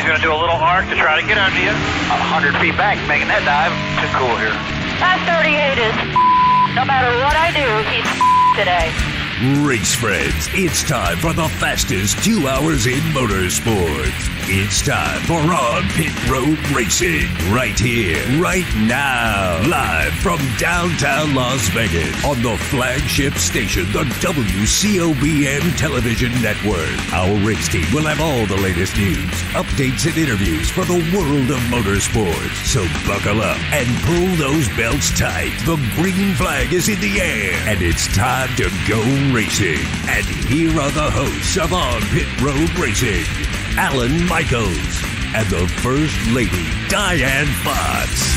He's going to do a little arc to try to get under you. 100 feet back, making that dive. Too cool here. That 38 is no matter what I do, he's today. Race friends, it's time for the fastest 2 hours in motorsports. It's time for On Pit Road Racing, right here, right now, live from downtown Las Vegas on the flagship station, the WCOBM Television Network. Our race team will have all the latest news, updates, and interviews for the world of motorsports. So buckle up and pull those belts tight. The green flag is in the air, and it's time to go racing. And here are the hosts of On Pit Road Racing, Alan Michaels and the First Lady, Diane Fox.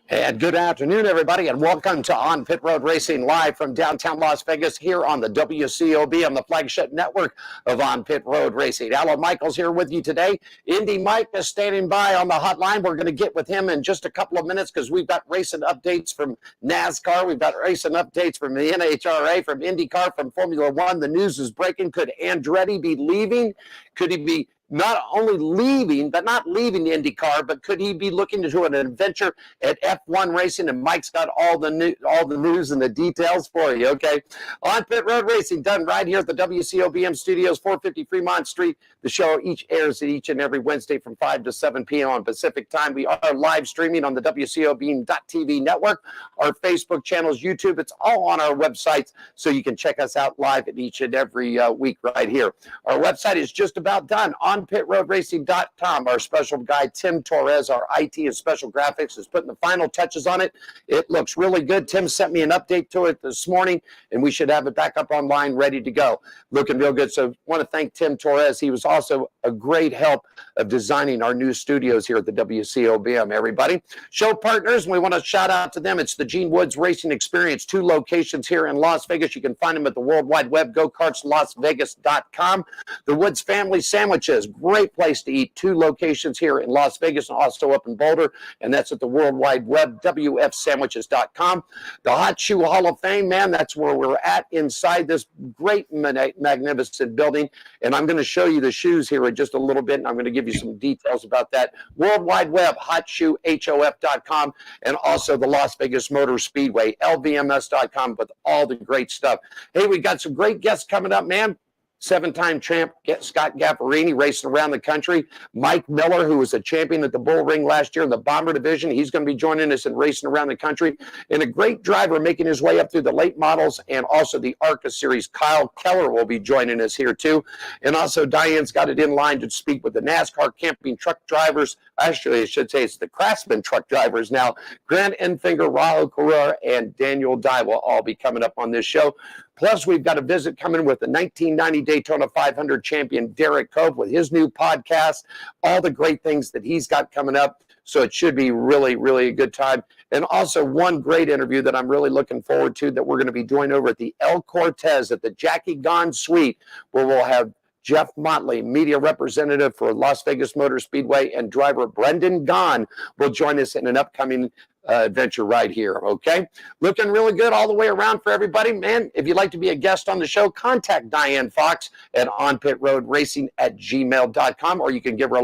And good afternoon, everybody, and welcome to On Pit Road Racing live from downtown Las Vegas here on the WCOB on the flagship network of On Pit Road Racing. Alan Michaels here with you today. Indy Mike is standing by on the hotline. We're going to get with him in just a couple of minutes because we've got racing updates from NASCAR. We've got racing updates from the NHRA, from IndyCar, from Formula One. The news is breaking. Could Andretti be leaving? Could he be not only leaving, but not leaving IndyCar, but could he be looking to do an adventure at F1 racing? And Mike's got all the news and the details for you, okay? On Pit Road Racing, done right here at the WCOBM Studios, 450 Fremont Street. The show airs each and every Wednesday from 5 to 7 p.m. on Pacific time. We are live streaming on the WCOBM.TV network, our Facebook channels, YouTube. It's all on our websites, so you can check us out live at each and every week right here. Our website is just about done. OnPitRoadRacing.com. Our special guy, Tim Torres, our IT and special graphics, is putting the final touches on it. It looks really good. Tim sent me an update to it this morning, and we should have it back up online, ready to go. Looking real good. So I want to thank Tim Torres. He was also a great help of designing our new studios here at the WCOBM, everybody. Show partners, and we want to shout out to them. It's the Gene Woods Racing Experience, 2 locations here in Las Vegas. You can find them at the World Wide Web, GoKartsLasVegas.com. The Woods Family Sandwiches, great place to eat. 2 locations here in Las Vegas and also up in Boulder, and that's at the World Wide Web, WFSandwiches.com. The Hot Shoe Hall of Fame, man, that's where we're at inside this great, magnificent building, and I'm going to show you the shoes here in just a little bit, and I'm going to give you some details about that. World Wide Web, HotShoeHof.com, and also the Las Vegas Motor Speedway, LVMS.com, with all the great stuff. Hey, we got some great guests coming up, man. 7-time champ Scott Gaffarini racing around the country. Mike Miller, who was a champion at the Bull Ring last year in the Bomber Division, he's going to be joining us and racing around the country. And a great driver making his way up through the late models and also the ARCA Series, Kyle Keller, will be joining us here too. And also Diane's got it in line to speak with the NASCAR camping truck drivers. Actually, I should say it's the Craftsman truck drivers now. Grant Enfinger, Rahul Carrera, and Daniel Dye will all be coming up on this show. Plus, we've got a visit coming with the 1990 Daytona 500 champion, Derek Cove, with his new podcast, all the great things that he's got coming up. So it should be really, really a good time. And also one great interview that I'm really looking forward to that we're going to be doing over at the El Cortez at the Jackie Gahn Suite, where we'll have Jeff Motley, media representative for Las Vegas Motor Speedway, and driver Brendan Gaughan will join us in an upcoming adventure right here, okay? Looking really good all the way around for everybody. Man, if you'd like to be a guest on the show, contact Diane Fox at onpitroadracing@gmail.com, or you can give her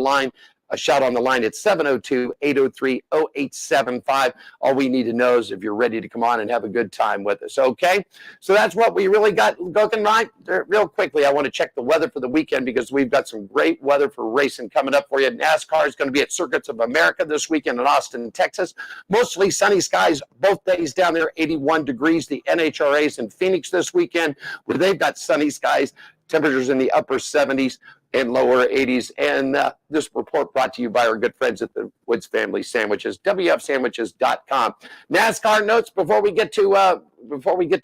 a shout on the line at 702-803-0875. All we need to know is if you're ready to come on and have a good time with us, okay? So that's what we really got going right. Real quickly, I want to check the weather for the weekend because we've got some great weather for racing coming up for you. NASCAR is going to be at Circuits of America this weekend in Austin, Texas. Mostly sunny skies both days down there, 81 degrees. The NHRA is in Phoenix this weekend where they've got sunny skies, temperatures in the upper 70s. And lower 80s. And this report brought to you by our good friends at the Woods Family Sandwiches, WFSandwiches.com. NASCAR notes before we get to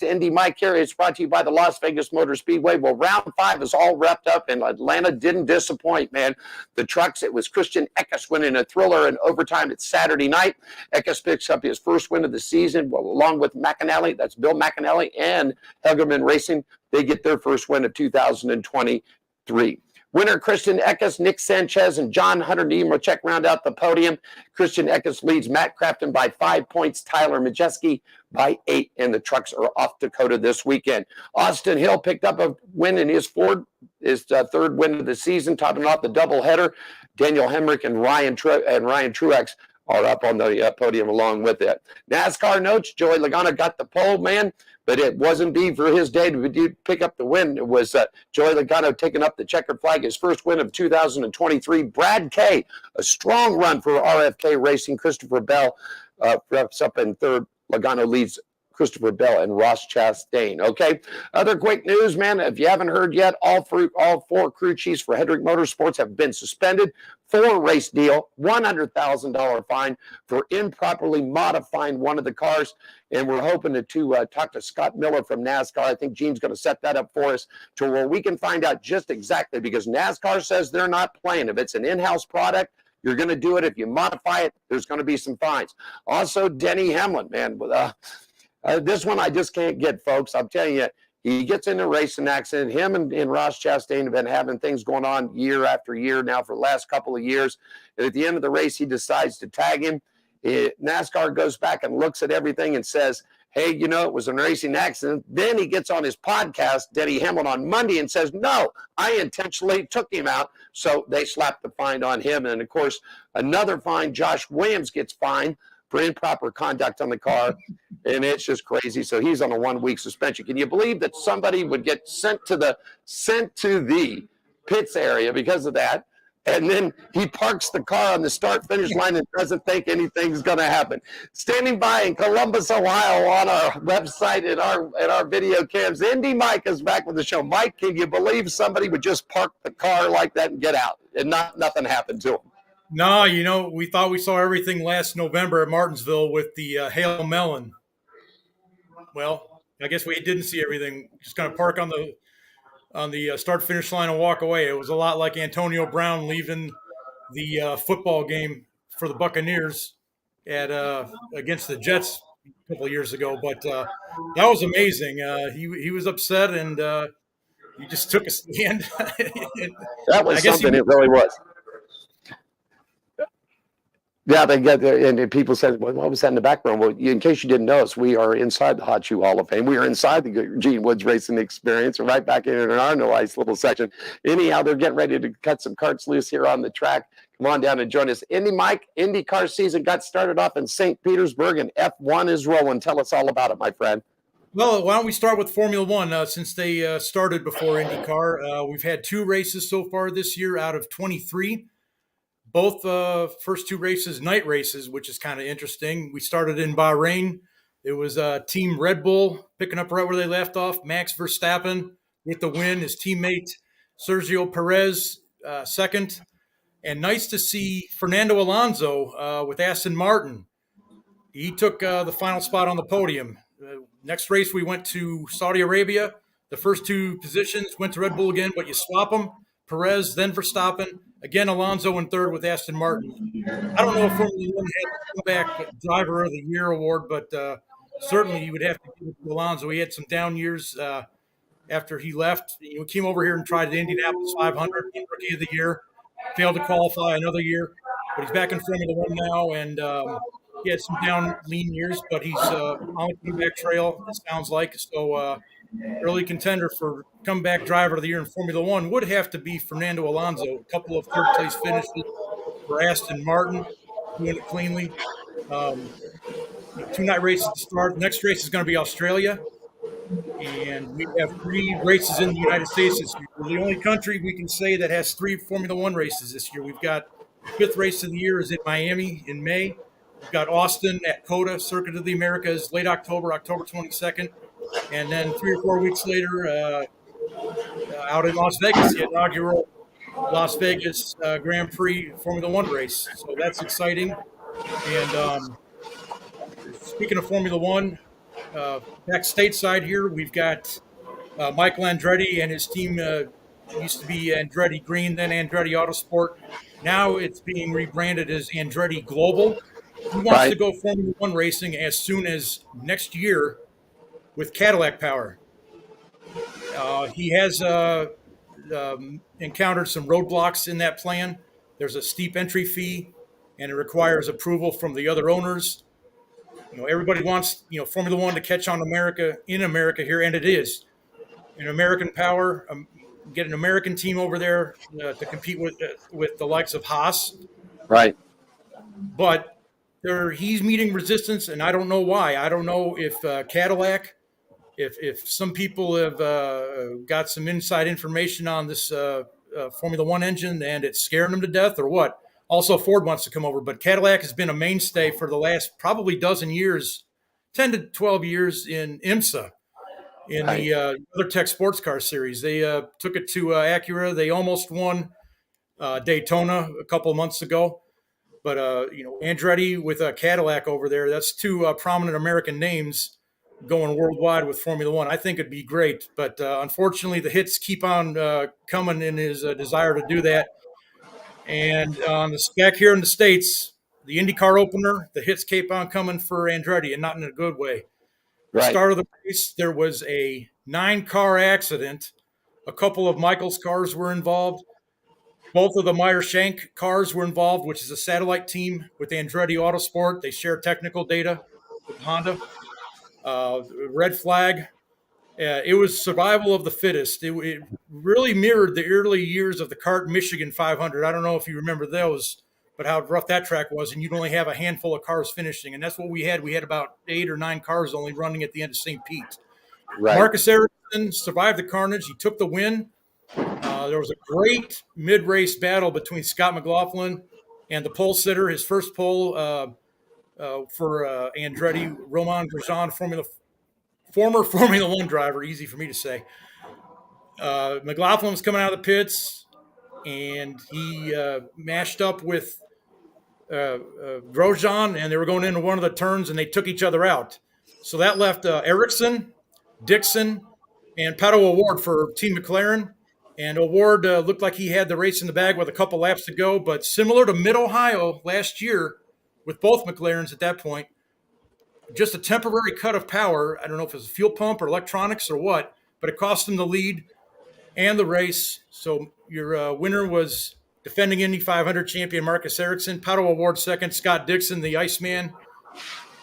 Indy Mike here. It's brought to you by the Las Vegas Motor Speedway. Well, round 5 is all wrapped up, and Atlanta didn't disappoint, man. The trucks, it was Christian Eckes winning a thriller in overtime at Saturday night. Eckes picks up his first win of the season, along with McAnally. That's Bill McAnally and Helgerman Racing. They get their first win of 2023. Winner Christian Eckes, Nick Sanchez, and John Hunter Nemechek round out the podium. Christian Eckes leads Matt Crafton by 5 points, Tyler Majeski by 8, and the trucks are off Dakota this weekend. Austin Hill picked up a win in his third win of the season, topping off the doubleheader. Daniel Hemrick and Ryan Truex are up on the podium along with it. NASCAR notes, Joey Logano got the pole, man, but it wasn't be for his day to pick up the win. It was Joey Logano taking up the checkered flag, his first win of 2023. Brad Kay, a strong run for RFK Racing. Christopher Bell wraps up in third. Logano leads Christopher Bell and Ross Chastain. Okay. Other quick news, man. If you haven't heard yet, all 4 crew chiefs for Hendrick Motorsports have been suspended. 4-race deal, $100,000 fine for improperly modifying one of the cars. And we're hoping to talk to Scott Miller from NASCAR. I think Gene's going to set that up for us to where we can find out just exactly, because NASCAR says they're not playing. If it's an in-house product, you're going to do it. If you modify it, there's going to be some fines. Also, Denny Hamlin, man, this one I just can't get, folks. I'm telling you, he gets in a racing accident. Him and Ross Chastain have been having things going on year after year now for the last couple of years. And at the end of the race, he decides to tag him. NASCAR goes back and looks at everything and says, hey, it was a racing accident. Then he gets on his podcast, Denny Hamlin, on Monday and says, no, I intentionally took him out. So they slapped the fine on him. And, of course, another fine, Josh Williams gets fined for improper conduct on the car, and it's just crazy. So he's on a 1-week suspension. Can you believe that somebody would get sent to the pits area because of that? And then he parks the car on the start-finish line and doesn't think anything's going to happen. Standing by in Columbus, Ohio, on our website and our video cams, Indy Mike is back with the show. Mike, can you believe somebody would just park the car like that and get out and nothing happened to him? No, we thought we saw everything last November at Martinsville with the Hail Melon. Well, I guess we didn't see everything. Just going to park on the start-finish line and walk away. It was a lot like Antonio Brown leaving the football game for the Buccaneers against the Jets a couple of years ago. But that was amazing. He was upset, and he just took a stand. That was something. It really was. Yeah, they get there, and people said, well, what was that in the background? Well, in case you didn't notice, we are inside the Hot Shoe Hall of Fame. We are inside the Gene Woods Racing Experience, right back in our nice little section. Anyhow, they're getting ready to cut some carts loose here on the track. Come on down and join us. Indy Mike, IndyCar season got started off in St. Petersburg, and F1 is rolling. Tell us all about it, my friend. Well, why don't we start with Formula One? Since they started before IndyCar, we've had 2 races so far this year out of 23. Both first 2 races, night races, which is kind of interesting. We started in Bahrain. It was Team Red Bull picking up right where they left off. Max Verstappen with the win. His teammate Sergio Perez second. And nice to see Fernando Alonso with Aston Martin. He took the final spot on the podium. Next race, we went to Saudi Arabia. The first 2 positions went to Red Bull again, but you swap them. Perez, then Verstappen. Again, Alonso in third with Aston Martin. I don't know if Formula One had the comeback driver of the year award, but certainly you would have to give it to Alonso. He had some down years after he left. He came over here and tried the Indianapolis 500, Rookie of the Year, failed to qualify another year, but he's back in Formula One now, and he had some down lean years, but he's on the comeback trail, it sounds like. So early contender for comeback driver of the year in Formula One would have to be Fernando Alonso. A couple of third-place finishes for Aston Martin, doing it cleanly. 2 night races to start. Next race is going to be Australia. And we have 3 races in the United States this year. We're the only country we can say that has 3 Formula One races this year. We've got the 5th race of the year is in Miami in May. We've got Austin at COTA, Circuit of the Americas, late October 22nd. And then 3 or 4 weeks later, out in Las Vegas, the inaugural Las Vegas Grand Prix Formula One race. So that's exciting. And speaking of Formula One, back stateside here, we've got Michael Andretti and his team. Used to be Andretti Green, then Andretti Autosport. Now it's being rebranded as Andretti Global. He wants to go Formula One racing as soon as next year with Cadillac power. He has encountered some roadblocks in that plan. There's a steep entry fee, and it requires approval from the other owners. Everybody wants Formula One to catch on in America here, and it is an American power. Get an American team over there to compete with the likes of Haas, Right. but he's meeting resistance, and I don't know why. I don't know if Cadillac, if some people have got some inside information on this Formula One engine and it's scaring them to death, or what. Also, Ford wants to come over, but Cadillac has been a mainstay for the last probably dozen years, 10 to 12 years in IMSA, in the WeatherTech Sports Car Series. They took it to Acura. They almost won Daytona a couple of months ago. But, Andretti with Cadillac over there, that's two prominent American names going worldwide with Formula One. I think it'd be great. But unfortunately, the hits keep on coming in his desire to do that. And on the spec here in the States, the IndyCar opener, the hits keep on coming for Andretti, and not in a good way. The Right. start of the race, there was a 9-car accident. A couple of Michael's cars were involved. Both of the Meyer Shank cars were involved, which is a satellite team with Andretti Autosport. They share technical data with Honda. Red flag. It was survival of the fittest. It really mirrored the early years of the CART Michigan 500. I don't know if you remember those, but how rough that track was, and you'd only have a handful of cars finishing, and that's what we had. We had about 8 or 9 cars only running at the end of St. Pete. Right. Marcus Ericsson survived the carnage. He took the win. There was a great mid-race battle between Scott McLaughlin and the pole sitter. His first pole for Andretti, Romain Grosjean, former Formula One driver, easy for me to say. McLaughlin was coming out of the pits, and he mashed up with Grosjean, and they were going into one of the turns, and they took each other out. So that left Ericsson, Dixon, and Pato O'Ward for Team McLaren. And O'Ward looked like he had the race in the bag with a couple laps to go, but similar to Mid-Ohio last year with both McLarens at that point, just a temporary cut of power. I don't know if it was a fuel pump or electronics or what, but it cost them the lead and the race. So your winner was defending Indy 500 champion Marcus Ericsson, Pato O'Ward second, Scott Dixon, the Iceman,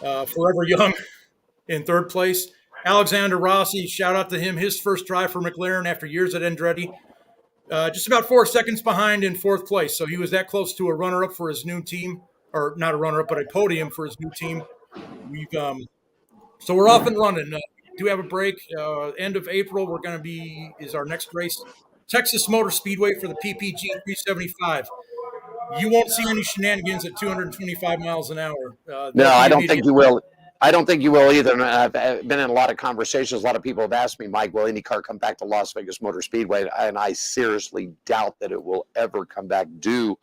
forever young, in third place. Alexander Rossi, shout out to him, his first drive for McLaren after years at Andretti. Just about 4 seconds behind in fourth place. So he was that close to a runner-up for his new team, or not a runner-up, but a podium for his new team. So we're off and running. We do have a break. End of April, is our next race. Texas Motor Speedway for the PPG 375. You won't see any shenanigans at 225 miles an hour. No, I don't think you will. I don't think you will either. And I've been in a lot of conversations. A lot of people have asked me, Mike, will IndyCar come back to Las Vegas Motor Speedway? And I seriously doubt that it will ever come back due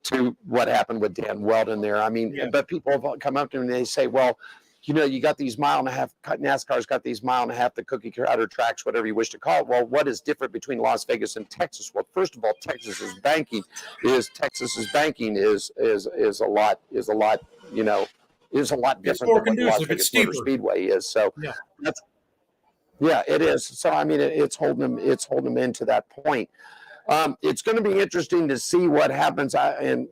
to what happened with Dan Weldon there. I mean, but people have come up to me and they say, well, you got these NASCAR's got these mile and a half, the cookie cutter tracks, whatever you wish to call it. Well, what is different between Las Vegas and Texas? Well, first of all, Texas's banking is a lot different than what Las Vegas Motor Speedway is. So it is. So I mean, it's holding them into that point. It's going to be interesting to see what happens in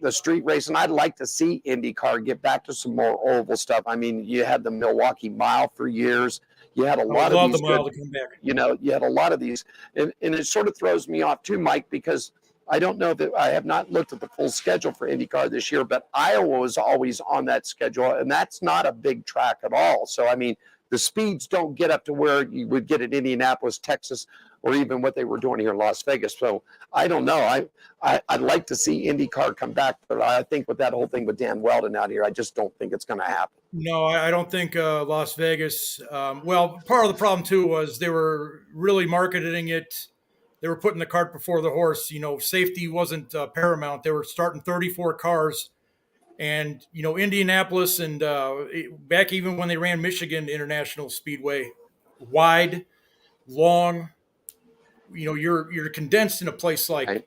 the street race, and I'd like to see IndyCar get back to some more oval stuff. I mean, you had the Milwaukee Mile for years. You had a lot of these. You had a lot of these, and it sort of throws me off too, Mike, because I don't know that I have not looked at the full schedule for IndyCar this year, but Iowa was always on that schedule, and that's not a big track at all. So, I mean, the speeds don't get up to where you would get at Indianapolis, Texas, or even what they were doing here in Las Vegas. So, I don't know. I'd like to see IndyCar come back, but I think with that whole thing with Dan Weldon out here, I just don't think it's going to happen. No, I don't think Las Vegas. Well, part of the problem, too, was they were really marketing it. They were putting the cart before the horse. Safety wasn't paramount. They were starting 34 cars. And, Indianapolis and back even when they ran Michigan International Speedway, wide, long, you're condensed in a place like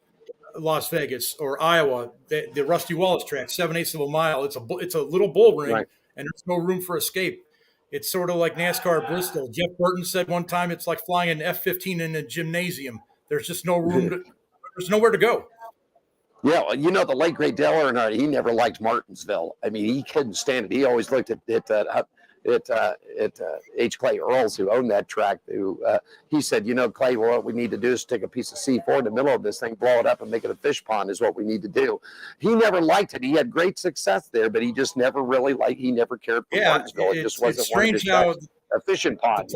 Las Vegas or Iowa, the Rusty Wallace track, 7/8 of a mile. It's a little bull ring, and there's no room for escape. It's sort of like NASCAR Bristol. Jeff Burton said one time it's like flying an F-15 in a gymnasium. There's just no room there's nowhere to go. Yeah, well, the late great Dale Earnhardt, he never liked Martinsville. I mean, he couldn't stand it. He always looked at H. Clay Earls, who owned that track. He said, Clay, well, what we need to do is take a piece of C4 in the middle of this thing, blow it up, and make it a fish pond is what we need to do. He never liked it. He had great success there, but he just never really he never cared for Martinsville. It just wasn't one of his tracks. A fishing pond.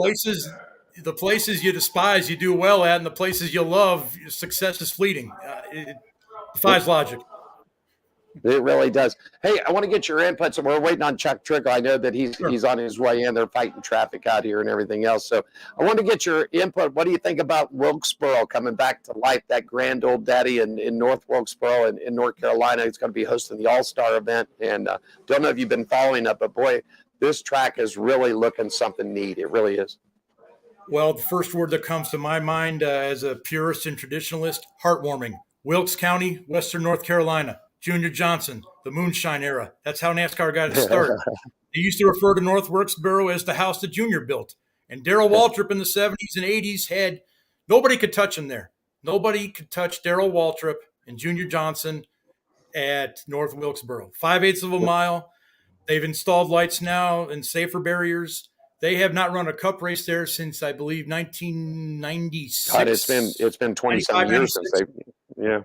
The places you despise, you do well at, and the places you love, success is fleeting. It defies logic. It really does. Hey, I want to get your input. So we're waiting on Chuck Trickle. I know that he's on his way in. They're fighting traffic out here and everything else. So I want to get your input. What do you think about Wilkesboro coming back to life? That grand old daddy in North Wilkesboro in North Carolina. It's going to be hosting the All-Star event. And don't know if you've been following up, but boy, this track is really looking something neat. It really is. Well, the first word that comes to my mind as a purist and traditionalist, heartwarming. Wilkes County, Western North Carolina. Junior Johnson, the moonshine era. That's how NASCAR got its start. They used to refer to North Wilkesboro as the house that Junior built. And Darrell Waltrip in the 70s and 80s had – nobody could touch him there. Nobody could touch Darrell Waltrip and Junior Johnson at North Wilkesboro. 5/8 of a mile. They've installed lights now and safer barriers. They have not run a cup race there since, I believe, 1996. God, it's been 27 years since they – yeah.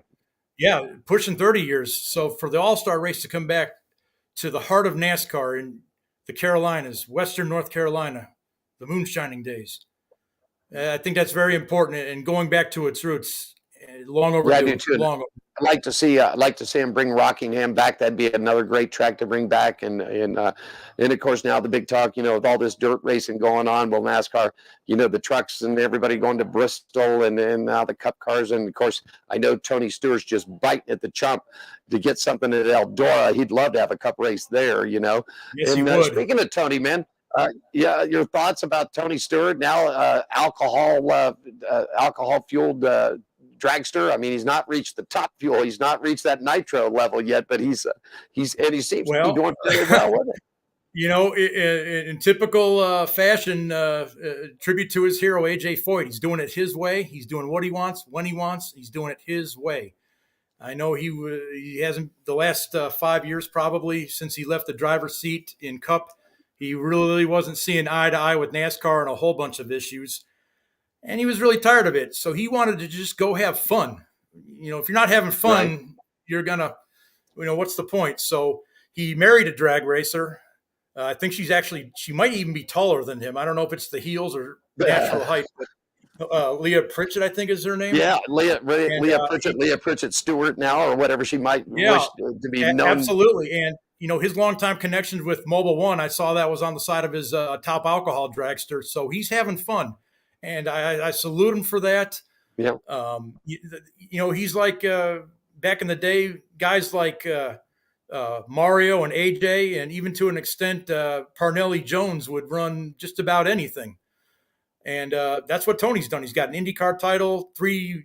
Yeah, pushing 30 years. So for the All-Star race to come back to the heart of NASCAR in the Carolinas, Western North Carolina, the moonshining days, I think that's very important. And going back to its roots, long overdue. Yeah, I do too. I'd like to see him bring Rockingham back. That'd be another great track to bring back. And of course now the big talk, with all this dirt racing going on, well, NASCAR, the trucks and everybody going to Bristol and now the Cup cars. And of course, I know Tony Stewart's just biting at the chump to get something at Eldora. He'd love to have a Cup race there, Yes, and, he would. Speaking of Tony, man. Your thoughts about Tony Stewart now? Alcohol fueled dragster. I mean, he's not reached the top fuel. He's not reached that nitro level yet, but he seems to be doing pretty well with it. In typical fashion, tribute to his hero, A.J. Foyt. He's doing it his way. He's doing what he wants, when he wants. He's doing it his way. I know he hasn't the last 5 years probably since he left the driver's seat in Cup. He really wasn't seeing eye to eye with NASCAR on a whole bunch of issues. And he was really tired of it. So he wanted to just go have fun. If you're not having fun, right, you're going to, what's the point? So he married a drag racer. I think she might even be taller than him. I don't know if it's the heels or natural height, but Leah Pritchett, I think is her name. Yeah, Leah Pritchett Stewart now, or whatever she might wish to be known. Absolutely. And, his longtime connections with Mobil 1, I saw that was on the side of his top alcohol dragster. So he's having fun. And I salute him for that. Yeah. He's like back in the day, guys like Mario and AJ, and even to an extent, Parnelli Jones would run just about anything. And that's what Tony's done. He's got an IndyCar title, 3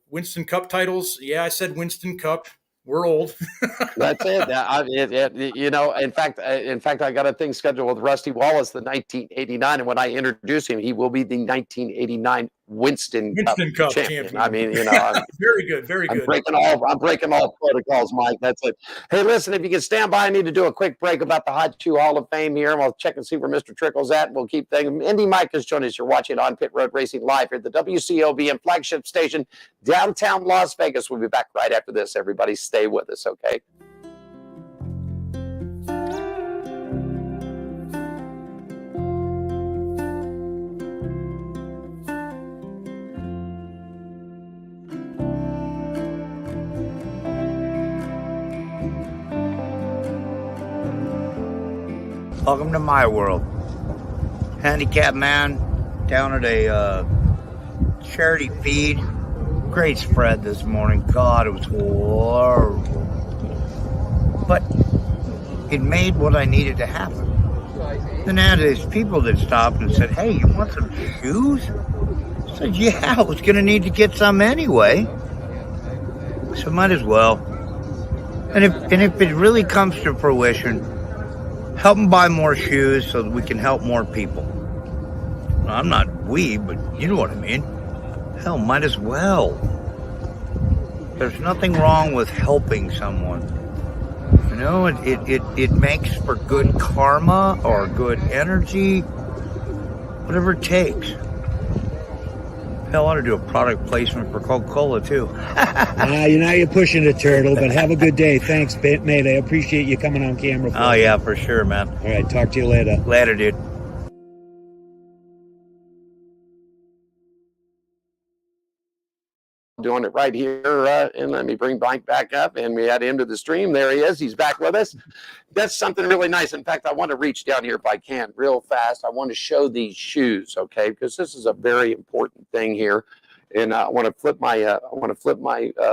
Winston Cup titles. Yeah, I said Winston Cup. We're old. That's it. In fact, I got a thing scheduled with Rusty Wallace, the 1989, and when I introduce him, he will be the 1989 Winston Cup champion. I mean, I'm, very good, very good. I'm breaking all protocols, Mike. That's it. Hey, listen, if you can stand by, I need to do a quick break about the Hot Shoe Hall of Fame here, and we'll check and see where Mr. Trickle's at. We'll keep things. Indy Mike has joined us. You're watching On Pit Road Racing live here at the WCOBM flagship station, downtown Las Vegas. We'll be back right after this. Everybody, stay with us, okay? Welcome to my world. Handicapped man down at a charity feed. Great spread this morning. God, it was horrible. But it made what I needed to happen. Then I had these people that stopped and said, "Hey, you want some shoes?" I said, "Yeah, I was going to need to get some anyway. So might as well." And if it really comes to fruition, help them buy more shoes so that we can help more people. I'm not we, but you know what I mean. hell, might as well. There's nothing wrong with helping someone. You know, it makes for good karma or good energy, whatever it takes. Hell, I ought to do a product placement for Coca-Cola, too. Now you're pushing it, Turtle, but have a good day. Thanks, mate. I appreciate you coming on camera. Oh, yeah, for sure, man. All right, talk to you later. Later, dude. Doing it right here, and let me bring Mike back up, and we add him to the stream. There he is. He's back with us. That's something really nice. In fact, I want to reach down here if I can real fast. I want to show these shoes, okay, because this is a very important thing here. And I want to flip my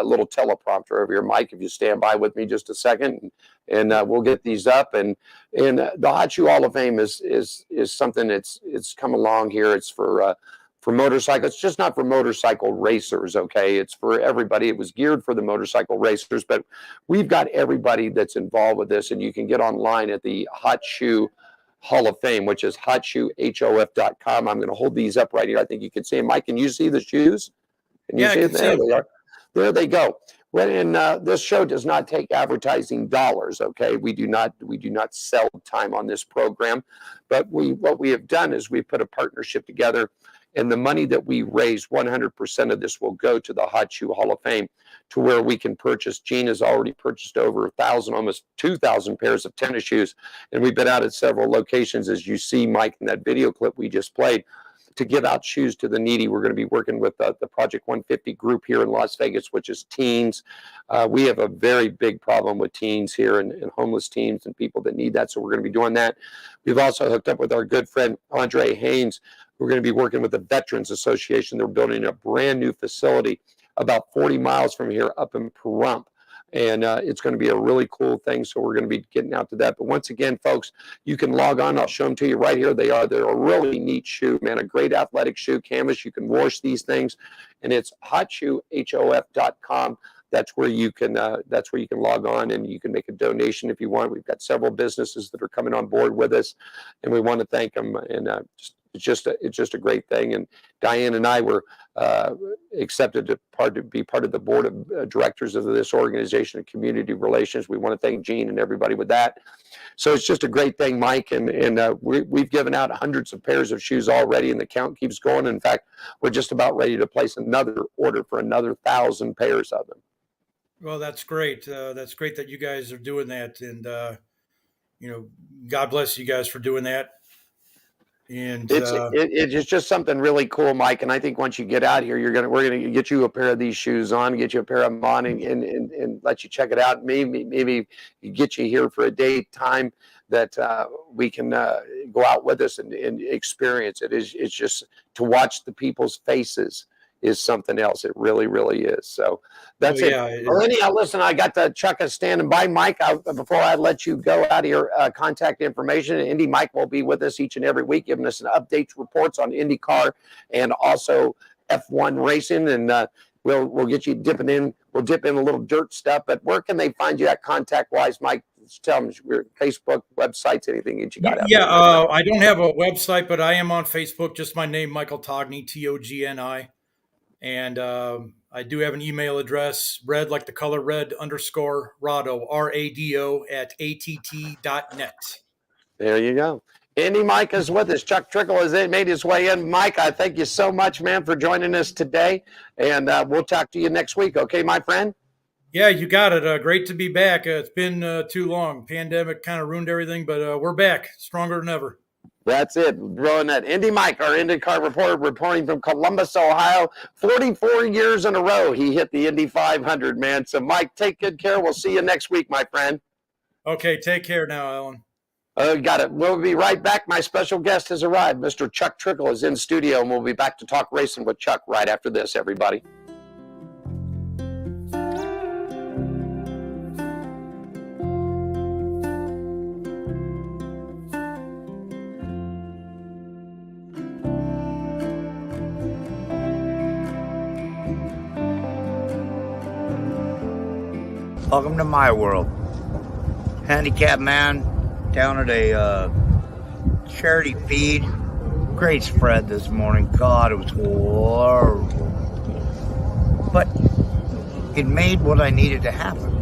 little teleprompter over here, Mike. If you stand by with me just a second, and we'll get these up. And the Hot Shoe Hall of Fame is something it's come along here. It's for motorcycles. It's just not for motorcycle racers, okay? It's for everybody. It was geared for the motorcycle racers, but we've got everybody that's involved with this, and you can get online at the Hot Shoe Hall of Fame, which is hotshoehof.com. I'm going to hold these up right here. I think you can see them. Mike, can you see the shoes? Can you see them? There they are. There they go. And this show does not take advertising dollars, okay? We do not sell time on this program, but what we have done is we put a partnership together, and the money that we raise, 100% of this will go to the Hot Shoe Hall of Fame, to where we can purchase. Gene has already purchased over 1,000, almost 2,000 pairs of tennis shoes, and we've been out at several locations, as you see, Mike, in that video clip we just played, to give out shoes to the needy. We're going to be working with the Project 150 group here in Las Vegas, which is teens. We have a very big problem with teens here, and homeless teens and people that need that, so we're going to be doing that. We've also hooked up with our good friend Andre Haynes. We're going to be working with the Veterans Association. They're building a brand new facility about 40 miles from here up in Pahrump. And it's going to be a really cool thing. So we're going to be getting out to that. But once again, folks, you can log on. I'll show them to you right here. They're a really neat shoe, man, a great athletic shoe, canvas. You can wash these things. And it's hotshoehof.com. That's where you can log on, and you can make a donation if you want. We've got several businesses that are coming on board with us, and we want to thank them. And it's just a great thing. And Diane and I were accepted to be part of the board of directors of this organization of community relations. We want to thank Gene and everybody with that. So it's just a great thing, Mike. And we've given out hundreds of pairs of shoes already, and the count keeps going. In fact, we're just about ready to place another order for another 1,000 pairs of them. Well, that's great. That's great that you guys are doing that. And, God bless you guys for doing that. And it's just something really cool, Mike. And I think once you get out here, we're gonna get you a pair of these shoes on, get you a pair of them on, and let you check it out. Maybe get you here for a day time that we can go out with us and experience it. It's just to watch the people's faces is something else. It really, really is. So that's it. Well, anyhow, listen, I got Chuck standing by. Mike, before I let you go out of your contact information, Indy Mike will be with us each and every week, giving us an updates, reports on IndyCar and also F1 racing. And we'll get you dipping in. We'll dip in a little dirt stuff. But where can they find you at contact-wise, Mike? Tell them your Facebook, websites, anything that you got. I don't have a website, but I am on Facebook. Just my name, Michael Togni, Togni. And I do have an email address, red like the color red _ Rado, RADO @att.net. There you go. Indy Mike is with us. Chuck Trickle has made his way in. Mike, I thank you so much, man, for joining us today. And we'll talk to you next week. Okay, my friend? Yeah, you got it. Great to be back. It's been too long. Pandemic kind of ruined everything, but we're back stronger than ever. That's it. Throwing that. Indy Mike, our IndyCar reporter, reporting from Columbus, Ohio. 44 years in a row, he hit the Indy 500, man. So, Mike, take good care. We'll see you next week, my friend. Okay, take care now, Alan. Got it. We'll be right back. My special guest has arrived. Mr. Chuck Trickle is in studio, and we'll be back to talk racing with Chuck right after this, everybody. Welcome to my world. Handicapped man down at a charity feed. Great spread this morning. God, it was horrible. it made what I needed to happen.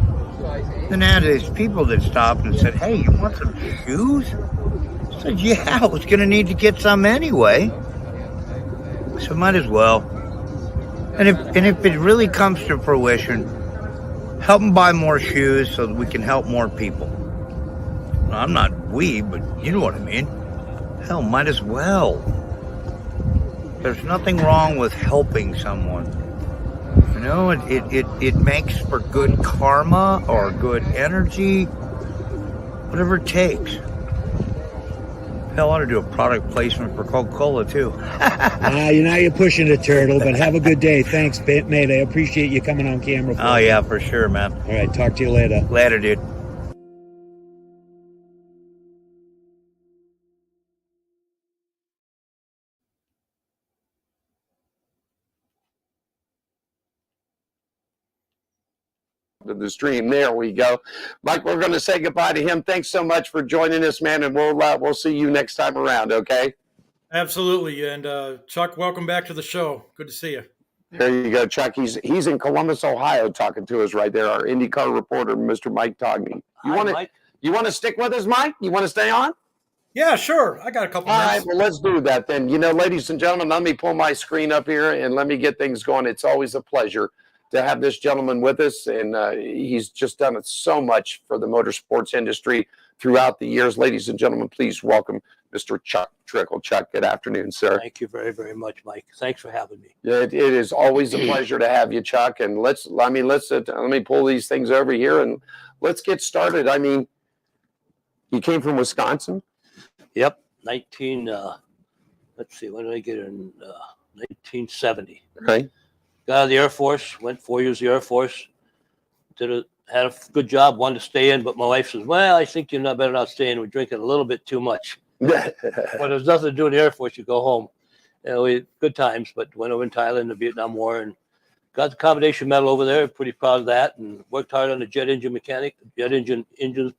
Then I had these people that stopped and said, "Hey, you want some shoes?" I said, "Yeah, I was going to need to get some anyway. So might as well." And if it really comes to fruition, help them buy more shoes so that we can help more people. I'm not we, but you know what I mean. Hell, might as well. There's nothing wrong with helping someone. You know, it makes for good karma or good energy, whatever it takes. Hell, I ought to do a product placement for Coca-Cola, too. You're pushing it, Turtle, but have a good day. Thanks, mate. I appreciate you coming on camera. Oh, yeah, for sure, man. All right, talk to you later. Later, dude. To the stream. There we go. Mike, we're going to say goodbye to him. Thanks so much for joining us, man, and we'll see you next time around, okay? Absolutely. And Chuck, welcome back to the show. Good to see you. There you go, Chuck. He's in Columbus, Ohio, talking to us right there. Our IndyCar reporter, Mr. Mike Togney. You want to stick with us, Mike? You want to stay on? Yeah, sure. I got a couple All minutes. right, well, let's do that then. You know, ladies and gentlemen, let me pull my screen up here and let me get things going. It's always a pleasure to have this gentleman with us, and he's just done so much for the motorsports industry throughout the years. Ladies and gentlemen, please welcome Mr. Chuck Trickle. Chuck, good afternoon, sir. Thank you very, very much, Mike. Thanks for having me. It is always a pleasure to have you, Chuck. And let me pull these things over here and let's get started. I mean, you came from Wisconsin? Yep, let's see, when did I get in? 1970. Right. Got out of the Air Force, went 4 years in the Air Force, had a good job, wanted to stay in, but my wife says, "Well, I think you're not better not staying. We're drinking a little bit too much." When there's nothing to do in the Air Force, you go home. You know, we had good times, but went over in Thailand, the Vietnam War, and got the commendation medal over there. Pretty proud of that, and worked hard on the jet engines,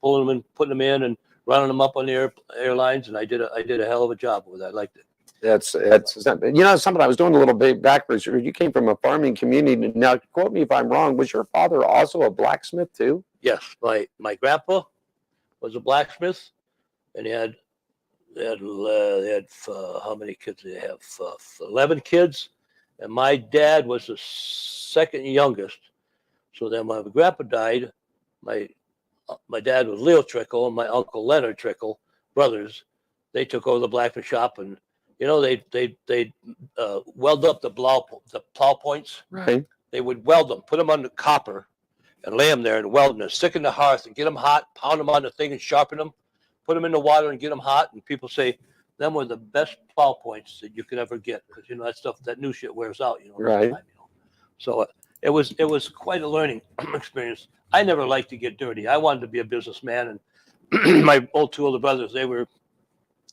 pulling them and putting them in, and running them up on the airlines. And I did a hell of a job with that. I liked it. That's you know, something I was doing a little bit back research. You came from a farming community. Now, quote me if I'm wrong. Was your father also a blacksmith too? Yes, my grandpa was a blacksmith, and they had how many kids did they have? 11 kids, and my dad was the second youngest. So then my grandpa died. My dad was Leo Trickle and my uncle Leonard Trickle, brothers. They took over the blacksmith shop, and you know they weld up the plow points. Right. They would weld them, put them on the copper, and lay them there and weld them, and stick in the hearth and get them hot, pound them on the thing and sharpen them, put them in the water and get them hot. And people say them were the best plow points that you could ever get, because you know that new shit wears out. You know. Right. Time, you know? So it was quite a learning experience. I never liked to get dirty. I wanted to be a businessman, and my two older brothers, they were a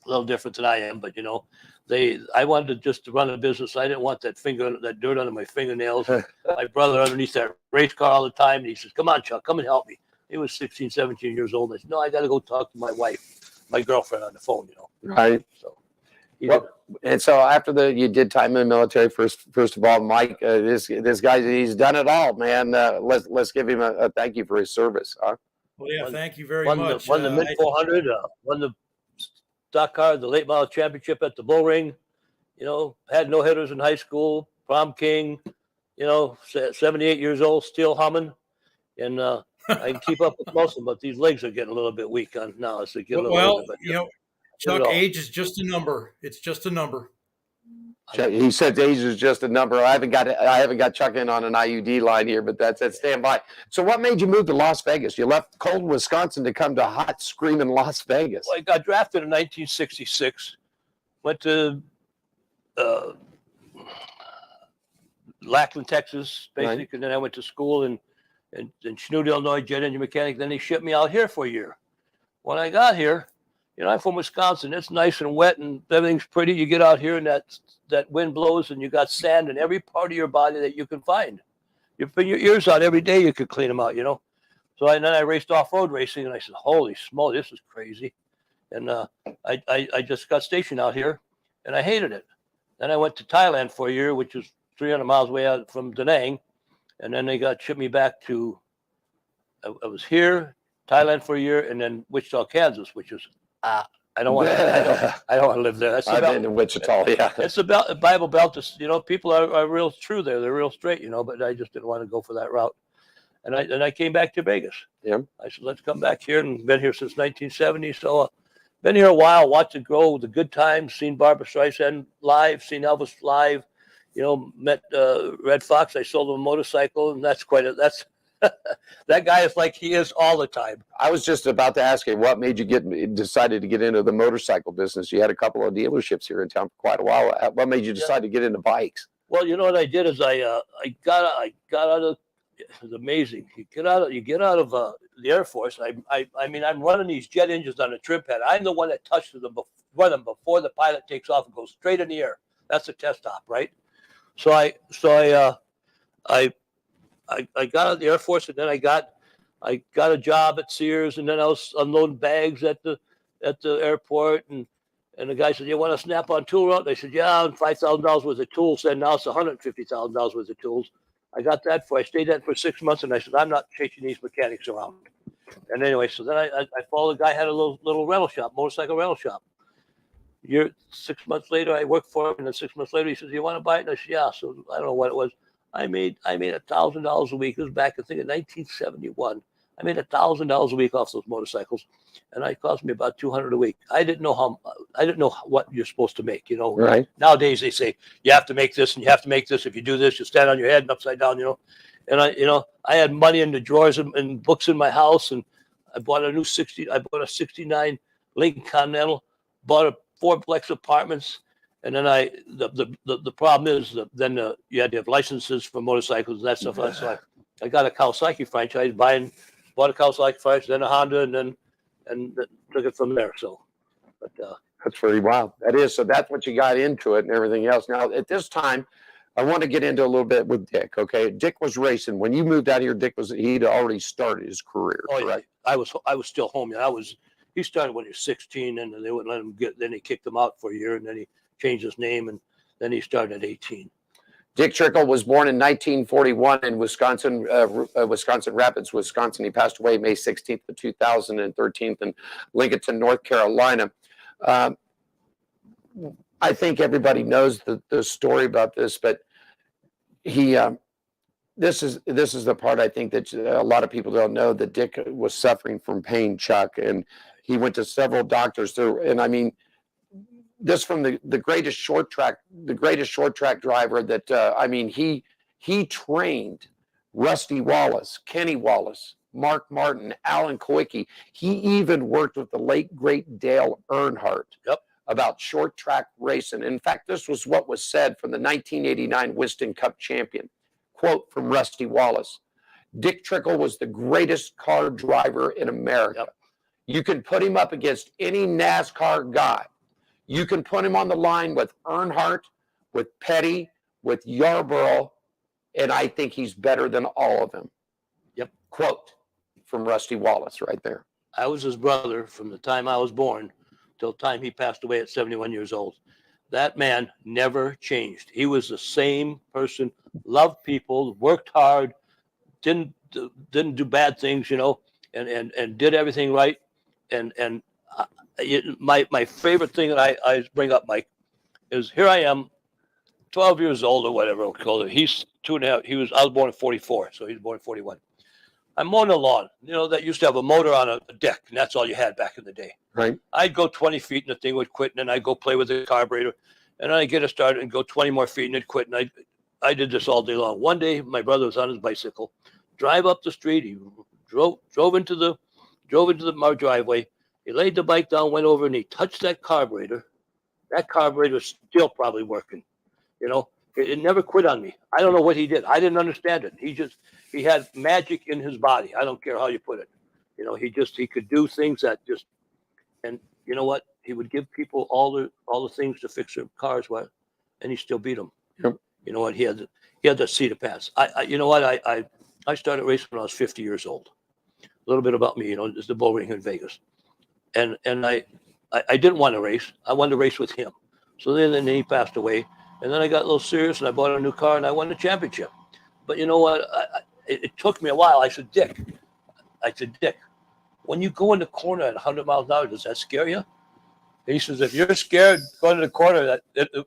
little different than I am, but you know, I wanted to run a business. I didn't want that dirt under my fingernails. My brother underneath that race car all the time, and he says, "Come on, Chuck, come and help me." He was 16, 17 years old. I said, "No, I got to go talk to my wife, my girlfriend, on the phone." You know. Right. So. And so after you did time in the military, first of all, Mike, this guy, he's done it all, man. Let's give him a thank you for his service. Huh? Well, yeah, thank you very much. Won the Mid 400, won the stock car, the late model championship at the Bull Ring. You know, had no hitters in high school, prom king. You know, 78 years old, still humming, and I can keep up with most of them, but these legs are getting a little bit weak on now. As they get a little older, but, you know, Chuck, age is just a number. It's just a number. He said age is just a number. I haven't got Chuck in on an IUD line here, but that's it. Stand by. So what made you move to Las Vegas? You left cold Wisconsin to come to hot, screaming Las Vegas. Well, I got drafted in 1966. Went to Lackland, Texas, basically, right. And then I went to school in Chanute, Illinois, jet engine mechanic. Then they shipped me out here for a year. When I got here, you know, I'm from Wisconsin. It's nice and wet and everything's pretty. You get out here and that wind blows and you got sand in every part of your body that you can find. You put your ears out every day, you could clean them out, you know. So then I raced off-road racing, and I said, holy smoke, this is crazy. And I just got stationed out here, and I hated it. Then I went to Thailand for a year, which is 300 miles away out from Da Nang, and then they shipped me back to. I was here, Thailand for a year, and then Wichita, Kansas, which is I don't want to. I don't want to live there. That's I've been to Wichita. Yeah, it's about the Bible Belt. People are real true there. They're real straight, but I just didn't want to go for that route. And I came back to Vegas. Yeah. I said, let's come back here, and been here since 1970. So been here a while, watched it grow, the good times, seen Barbra Streisand live, seen Elvis live, met Red Fox. I sold him a motorcycle, and that's that guy is like he is all the time. I was just about to ask you, what made you decided to get into the motorcycle business? You had a couple of dealerships here in town for quite a while. What made you decide to get into bikes? Well, what I did is I got out of. It's amazing. You get out of the Air Force. I mean, I'm running these jet engines on a trim pad. I'm the one that touches them, run them before the pilot takes off and goes straight in the air. That's a test stop, right? So I got out of the Air Force, and then I got a job at Sears, and then I was unloading bags at the airport, and the guy said, "You want a Snap-on tool route?" I said, "Yeah, $5,000 worth of tools." And now it's $150,000 worth of tools. I got that I stayed that for 6 months, and I said, I'm not chasing these mechanics around. And anyway, so then I followed a guy, had a little rental shop, motorcycle rental shop. 6 months later, I worked for him, and then 6 months later, he says, "You want to buy it?" And I said, "Yeah." So I don't know what it was. I made $1,000 a week. It was back, I think, in 1971. I made $1,000 a week off those motorcycles, and it cost me about $200 a week. I didn't know what you're supposed to make. Right. Nowadays they say you have to make this and you have to make this. If you do this, you stand on your head and upside down. And I had money in the drawers and books in my house, and I bought a 69 Lincoln Continental, bought a 4-plex apartments. And then the problem is that you had to have licenses for motorcycles and that stuff. So I got a Kawasaki franchise, bought a Kawasaki franchise, then a Honda, and took it from there. So, but that's pretty wild. That is. So that's what you got into it and everything else. Now at this time, I want to get into a little bit with Dick. Okay, Dick was racing when you moved out here. He'd already started his career. Correct? Yeah. I was still home. He started when he was 16, and they wouldn't let him get. Then he kicked him out for a year, and then he changed his name, and then he started at 18. Dick Trickle was born in 1941 in Wisconsin Rapids, Wisconsin. He passed away May 16th of 2013 in Lincoln, North Carolina. I think everybody knows the story about this, but this is the part I think that a lot of people don't know, that Dick was suffering from pain, Chuck, and he went to several doctors through. And I mean, this from the greatest short track driver that he trained Rusty Wallace, Kenny Wallace, Mark Martin, Alan Kowicki. He even worked with the late great Dale Earnhardt. Yep. About short track racing. In fact, this was what was said from the 1989 Winston Cup champion. Quote from Rusty Wallace: "Dick Trickle was the greatest car driver in America. Yep. You can put him up against any NASCAR guy. You can put him on the line with Earnhardt, with Petty, with Yarborough, and I think he's better than all of them." Yep. Quote from Rusty Wallace right there. I was his brother from the time I was born till the time he passed away at 71 years old. That man never changed. He was the same person, loved people, worked hard, didn't do bad things, and did everything right. And my favorite thing that I bring up, Mike, is here I am, 12 years old or whatever we'll call it. He's 2.5. I was born in 44, so he was born in 41. I'm mowing the lawn, that used to have a motor on a deck, and that's all you had back in the day. Right. I'd go 20 feet and the thing would quit, and then I'd go play with the carburetor, and then I'd get it started and go 20 more feet and it'd quit. And I did this all day long. One day, my brother was on his bicycle, drive up the street. He drove into my driveway. He laid the bike down, went over, and he touched that carburetor. That carburetor is still probably working. It never quit on me. I don't know what he did. I didn't understand it. He had magic in his body. I don't care how you put it. He could do things that just, and you know what? He would give people all the things to fix their cars with, and he still beat them. Yep. You know what? He had the seat of pass. I started racing when I was 50 years old. A little bit about me, it's the bull ring in Vegas. And I didn't want to race. I wanted to race with him. So then he passed away. And then I got a little serious, and I bought a new car, and I won the championship. But you know what? It took me a while. I said, Dick, when you go in the corner at 100 miles an hour, does that scare you? And he says, if you're scared going to the corner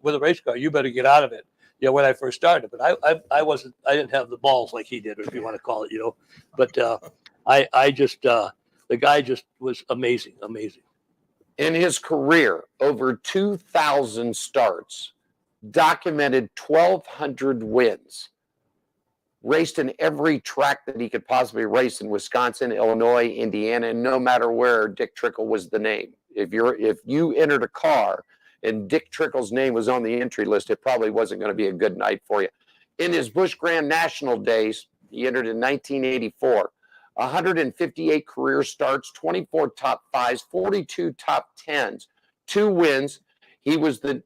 with a race car, you better get out of it. When I first started, but I didn't have the balls like he did, or if you want to call it, But the guy just was amazing. In his career, over 2,000 starts, documented 1,200 wins, raced in every track that he could possibly race in Wisconsin, Illinois, Indiana, and no matter where, Dick Trickle was the name. If you entered a car and Dick Trickle's name was on the entry list, it probably wasn't going to be a good night for you. In his Busch Grand National days, he entered in 1984. 158 career starts, 24 top fives, 42 top tens, 2 wins. He was the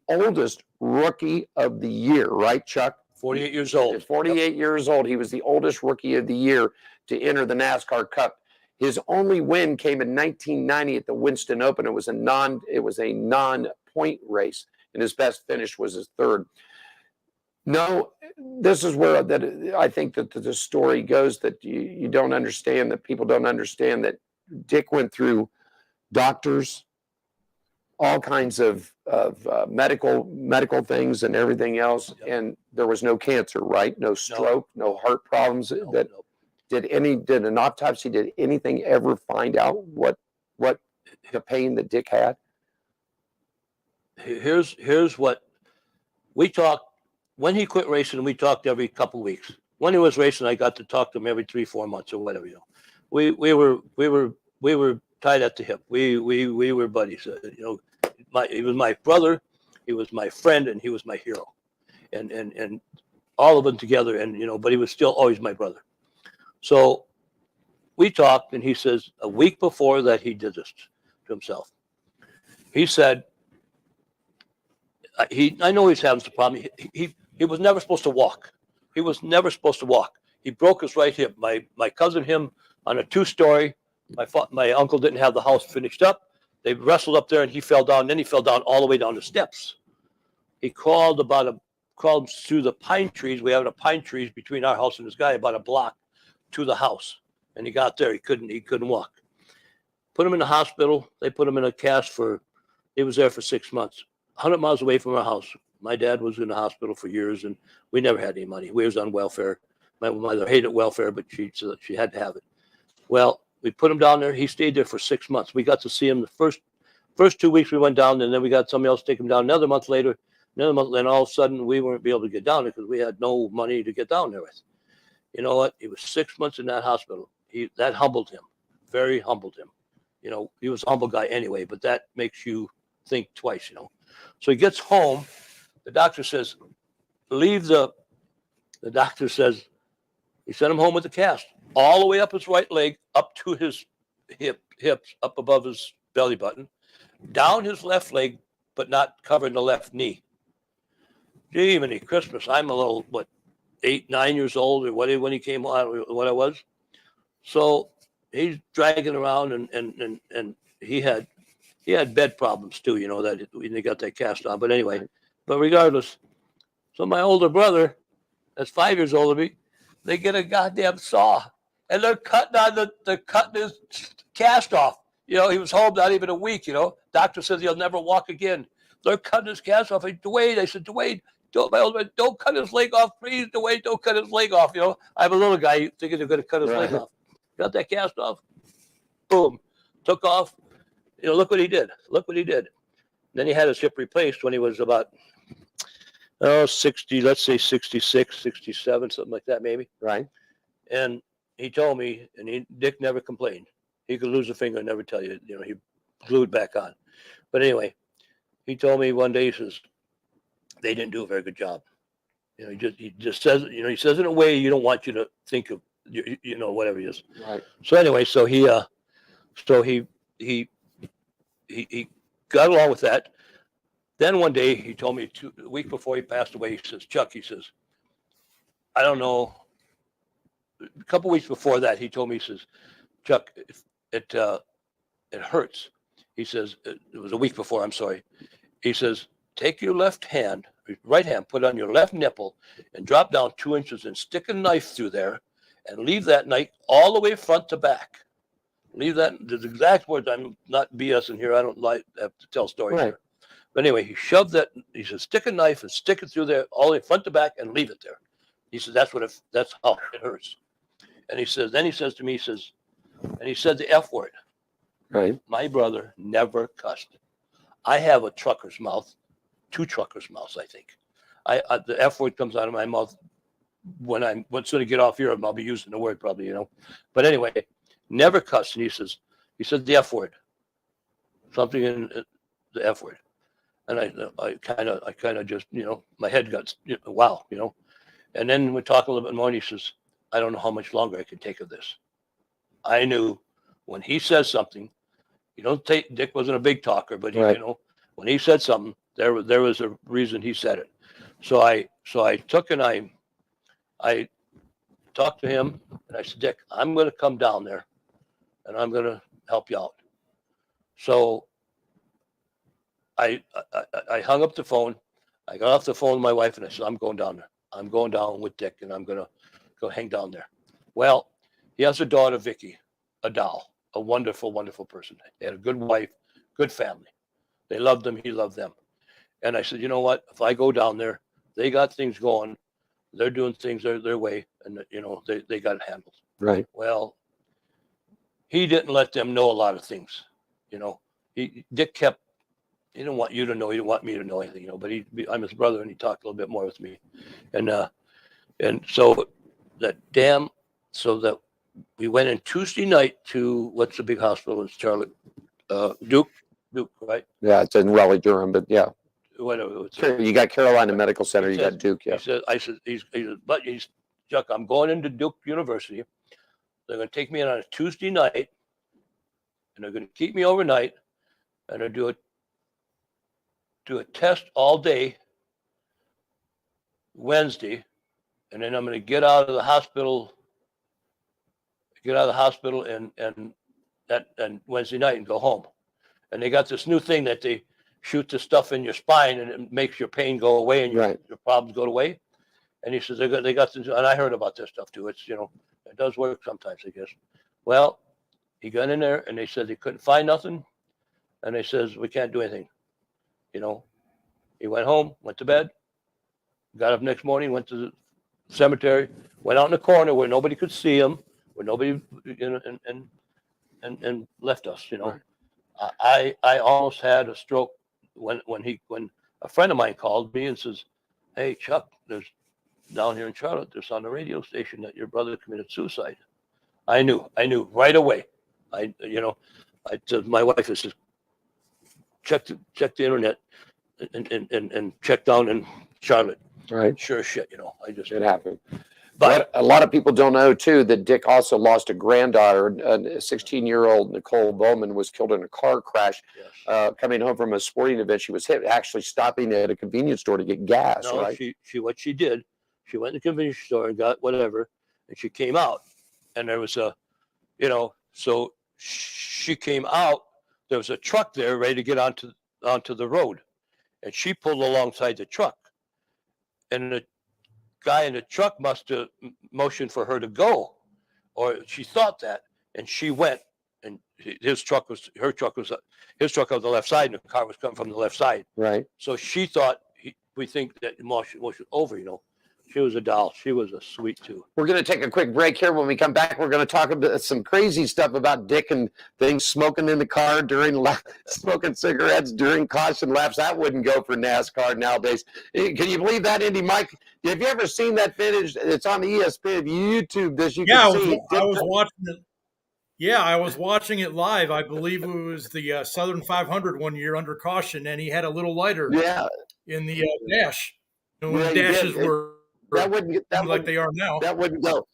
oldest rookie of the year, right, Chuck? 48 years old. 48 years old. He was the oldest rookie of the year to enter the NASCAR Cup. His only win came in 1990 at the Winston Open. It was a non-point race, and his best finish was his third. No, this is where I think that the story goes, that you don't understand, that people don't understand, that Dick went through doctors, all kinds of medical things and everything else, and there was no cancer, right? No stroke, no heart problems. Did an autopsy, did anything ever find out what the pain that Dick had? Here's what we talked. When he quit racing, we talked every couple of weeks. When he was racing, I got to talk to him every 3-4 months or whatever. We were tied at the hip. We were buddies. He was my brother, he was my friend, and he was my hero, and all of them together. And but he was still always my brother. So we talked, and he says a week before that he did this to himself. He said, I know he's having some problem. He was never supposed to walk. He was never supposed to walk. He broke his right hip. My cousin, him on a 2-story. My uncle didn't have the house finished up. They wrestled up there, and he fell down. Then he fell down all the way down the steps. He crawled through the pine trees. We have a pine trees between our house and this guy, about a block to the house. And he got there. He couldn't walk. Put him in the hospital. They put him in a cast he was there for 6 months, 100 miles away from our house. My dad was in the hospital for years, and we never had any money. We was on welfare. My mother hated welfare, but she had to have it. Well, we put him down there. He stayed there for 6 months. We got to see him the first 2 weeks we went down, and then we got somebody else to take him down another month later. Then all of a sudden we weren't able to get down there because we had no money to get down there with. You know what? He was 6 months in that hospital. That humbled him, very humbled him. He was a humble guy anyway, but that makes you think twice, So he gets home. The doctor says, the doctor says, he sent him home with the cast, all the way up his right leg, up to his hips, up above his belly button, down his left leg, but not covering the left knee. Gee, many Christmas. I'm a little, 8, 9 years old, or when he came on, what I was. So he's dragging around, and he had bed problems too, that when they got that cast on. But anyway, regardless, so my older brother, that's 5 years older than me, they get a goddamn saw, and they're cutting his cast off. He was home not even a week. Doctor says he'll never walk again. They're cutting his cast off. Dwayne, I said, Dwayne, don't cut his leg off, please. Dwayne, don't cut his leg off. I have a little guy thinking they're going to cut his leg off. Got that cast off. Boom, took off. Look what he did. Then he had his hip replaced when he was about 60, let's say 66, 67, something like that, maybe. Right. And he told me, and Dick never complained. He could lose a finger and never tell you. He glued back on. But anyway, he told me one day, he says, they didn't do a very good job. He just says, he says in a way you don't want you to think of, whatever he is. Right. So anyway, so he got along with that. Then one day he told me a week before he passed away, he says, Chuck, he says, I don't know. A couple weeks before that, he told me, he says, Chuck, it hurts. He says, it was a week before, I'm sorry. He says, take your left hand, right hand, put it on your left nipple, and drop down 2 inches and stick a knife through there, and leave that knife all the way front to back. Leave that. The exact words. I'm not BSing here. I don't like have to tell stories Right. here. But anyway, he shoved that. He said, "Stick a knife and stick it through there, all the way front to back, and leave it there." He said, "That's what. That's how it hurts." And he says. Then he says to me, he says, and he said the F word. Right. My brother never cussed. I have a trucker's mouth, 2 truckers' mouths, I think. The F word comes out of my mouth when I'm once I get off here. I'll be using the word probably, you know. But anyway, never cussed. And he said the F word, something in the F word. And I kind of just, you know, my head got, wow, you know. And then we talk a little bit more, and he says, I don't know how much longer I can take of this. I knew when he says something, you don't take, Dick wasn't a big talker, but he, Right. you know, when he said something, there was a reason he said it. So I took and I talked to him, and I said, Dick, I'm going to come down there and I'm going to help you out. So I hung up the phone. I got off the phone with my wife, and I said, I'm going down there. I'm going down with Dick, and I'm going to go hang down there. Well, he has a daughter, Vicky, a doll, a wonderful, wonderful person. They had a good wife, good family. They loved him. He loved them. And I said, you know what? If I go down there, they got things going. They're doing things their way, and, you know, they got it handled. Right. Well, he didn't let them know a lot of things. You know, Dick kept, he didn't want you to know, he didn't want me to know anything, you know, but I'm his brother, and he talked a little bit more with me. And so that we went in Tuesday night to, what's the big hospital in Charlotte? Duke, right? Yeah, it's in Raleigh, Durham, but yeah. Whatever. You got Carolina Medical Center, you got Duke, yeah. I said, but Chuck, I'm going into Duke University. They're going to take me in on a Tuesday night, and they're going to keep me overnight, and they're do a test all day Wednesday, and then I'm going to get out of the hospital and Wednesday night and go home. And they got this new thing that they shoot the stuff in your spine, and it makes your pain go away and your problems go away. And he says they got this, and I heard about this stuff too. It's, you know, it does work sometimes, I guess. Well, he got in there, and they said they couldn't find nothing, and they says we can't do anything. You know, he went home, went to bed, got up next morning, went to the cemetery, went out in the corner where nobody could see him, where nobody, you know, and left us. You know, I almost had a stroke when a friend of mine called me and says, "Hey, Chuck, there's down here in Charlotte, there's on the radio station that your brother committed suicide." I knew right away. I told my wife, I said, check the internet and check down in Charlotte. Right. Sure as shit, you know. It happened. But a lot of people don't know too that Dick also lost a granddaughter. A 16-year-old Nicole Bowman was killed in a car crash. yes. Coming home from a sporting event. She was hit actually stopping at a convenience store to get gas. No, right? what she did, she went to the convenience store and got whatever, and she came out, and there was so she came out. There was a truck there ready to get onto the road, and she pulled alongside the truck, and the guy in the truck must have motioned for her to go, or she thought that, and she went, and his truck was on the left side, and the car was coming from the left side. Right. So she thought we think that motion was over, you know. She was a doll. She was a sweet too. We're going to take a quick break here. When we come back, we're going to talk about some crazy stuff about Dick and things, smoking in the car smoking cigarettes during caution laps. That wouldn't go for NASCAR nowadays. Can you believe that, Indy Mike? Have you ever seen that footage? It's on the ESPN. If you YouTube this, you can see. I was watching it. Yeah, I was watching it live. I believe it was the Southern 500 one year under caution, and he had a little lighter in the dash. And when the dashes were like they are now. That wouldn't go.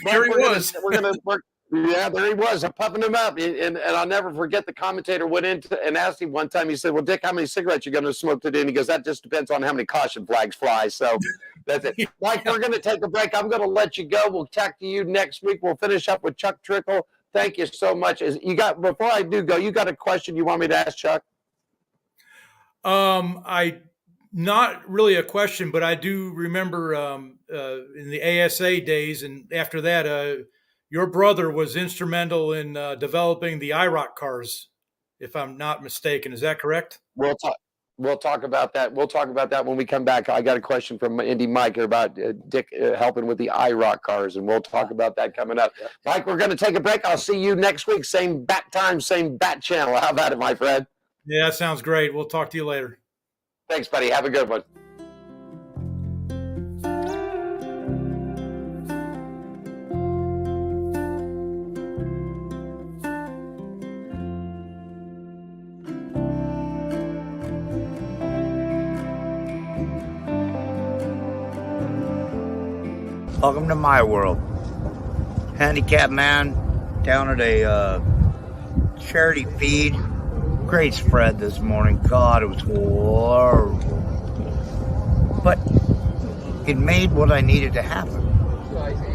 There he was. There he was. I'm puffing him up. And I'll never forget the commentator went in and asked him one time, he said, well, Dick, how many cigarettes are you going to smoke today? And he goes, that just depends on how many caution flags fly. So that's it. Mike, we're going to take a break. I'm going to let you go. We'll talk to you next week. We'll finish up with Chuck Trickle. Thank you so much. Before I do go, you got a question you want me to ask Chuck? I Not really a question, but I do remember in the ASA days, and after that, your brother was instrumental in developing the IROC cars, if I'm not mistaken. Is that correct? We'll talk. We'll talk about that. We'll talk about that when we come back. I got a question from Indy Mike here about Dick helping with the IROC cars, and we'll talk about that coming up. Mike, we're going to take a break. I'll see you next week. Same bat time, same bat channel. How about it, my friend? Yeah, that sounds great. We'll talk to you later. Thanks, buddy. Have a good one. Welcome to my world. Handicapped man down at a charity feed. Great spread this morning. God, it was horrible. But it made what I needed to happen.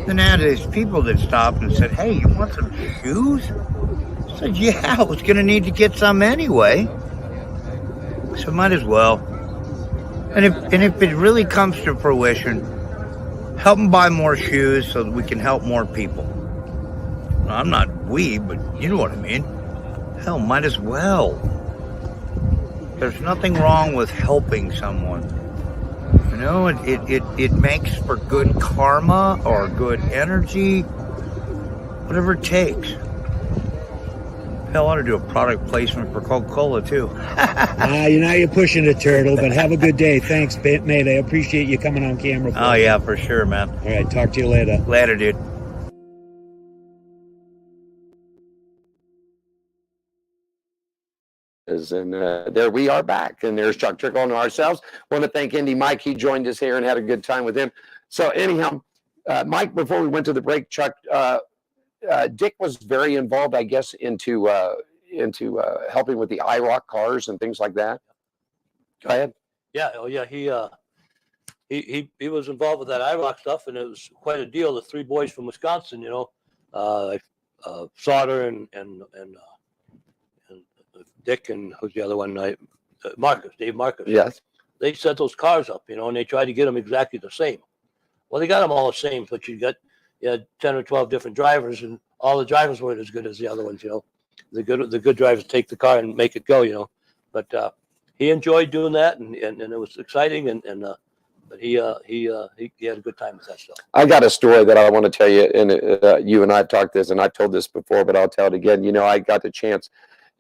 Then I had these people that stopped and said, "Hey, you want some shoes?" I said, "Yeah, I was going to need to get some anyway. So might as well." And if it really comes to fruition, help them buy more shoes so that we can help more people. I'm not we, but you know what I mean. Hell, might as well. There's nothing wrong with helping someone. You know, it makes for good karma or good energy, whatever it takes. Hell, I ought to do a product placement for Coca-Cola, too. You're pushing it, Turtle, but have a good day. Thanks, mate. I appreciate you coming on camera. Oh, yeah, for sure, man. All right, talk to you later. Later, dude. And there we are back. And there's Chuck Trickle and ourselves. Want to thank Indy Mike. He joined us here and had a good time with him. So anyhow, Mike, before we went to the break, Chuck, Dick was very involved, I guess, into helping with the IROC cars and things like that. Go ahead. Yeah, oh yeah, he was involved with that IROC stuff, and it was quite a deal. The three boys from Wisconsin, Sauter and Dick, and who's the other one? Dave Marcus. Yes. They set those cars up, and they tried to get them exactly the same. Well, they got them all the same, but you had 10 or 12 different drivers, and all the drivers weren't as good as the other ones. The good drivers take the car and make it go. But he enjoyed doing that, and it was exciting, but he had a good time with that stuff. I got a story that I want to tell you, and you and I have talked this, and I've told this before, but I'll tell it again. I got the chance.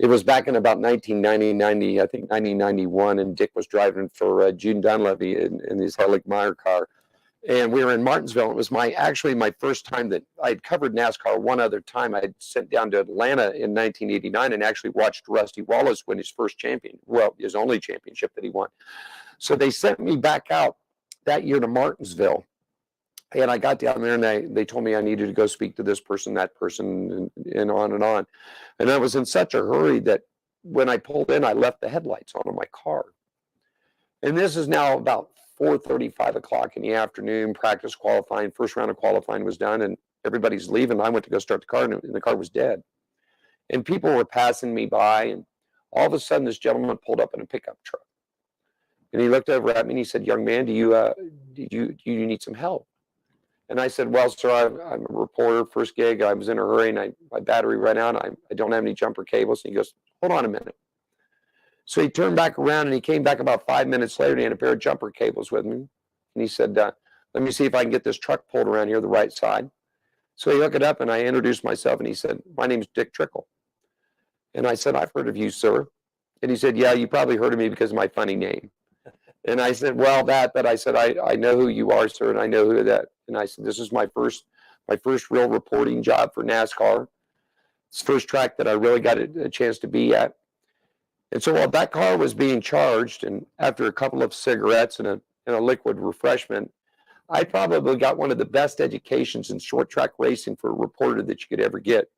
It was back in about 1990, I think 1991, and Dick was driving for June Dunleavy in his Helig Meyer car. And we were in Martinsville. It was actually my first time that I'd covered NASCAR. One other time I'd sent down to Atlanta in 1989 and actually watched Rusty Wallace win his his only championship that he won. So they sent me back out that year to Martinsville. And I got down there and they told me I needed to go speak to this person, that person, and on and on. And I was in such a hurry that when I pulled in, I left the headlights on in my car. And this is now about 4:30, 5 o'clock in the afternoon. Practice qualifying, first round of qualifying was done, and everybody's leaving. I went to go start the car, and the car was dead. And people were passing me by, and all of a sudden, this gentleman pulled up in a pickup truck. And he looked over at me and he said, "Young man, do you need some help?" And I said, "Well, sir, I'm a reporter, first gig. I was in a hurry, and my battery ran out. I don't have any jumper cables." And he goes, "Hold on a minute." So he turned back around and he came back about 5 minutes later and he had a pair of jumper cables with me. And he said, "Let me see if I can get this truck pulled around here the right side." So he hooked it up and I introduced myself and he said, "My name's Dick Trickle." And I said, "I've heard of you, sir." And he said, "Yeah, you probably heard of me because of my funny name." And I said, "Well, but I said, I know who you are, sir, and I know who that." And I said, "This is my first real reporting job for NASCAR. It's the first track that I really got a chance to be at." And so while that car was being charged, and after a couple of cigarettes and a liquid refreshment, I probably got one of the best educations in short track racing for a reporter that you could ever get.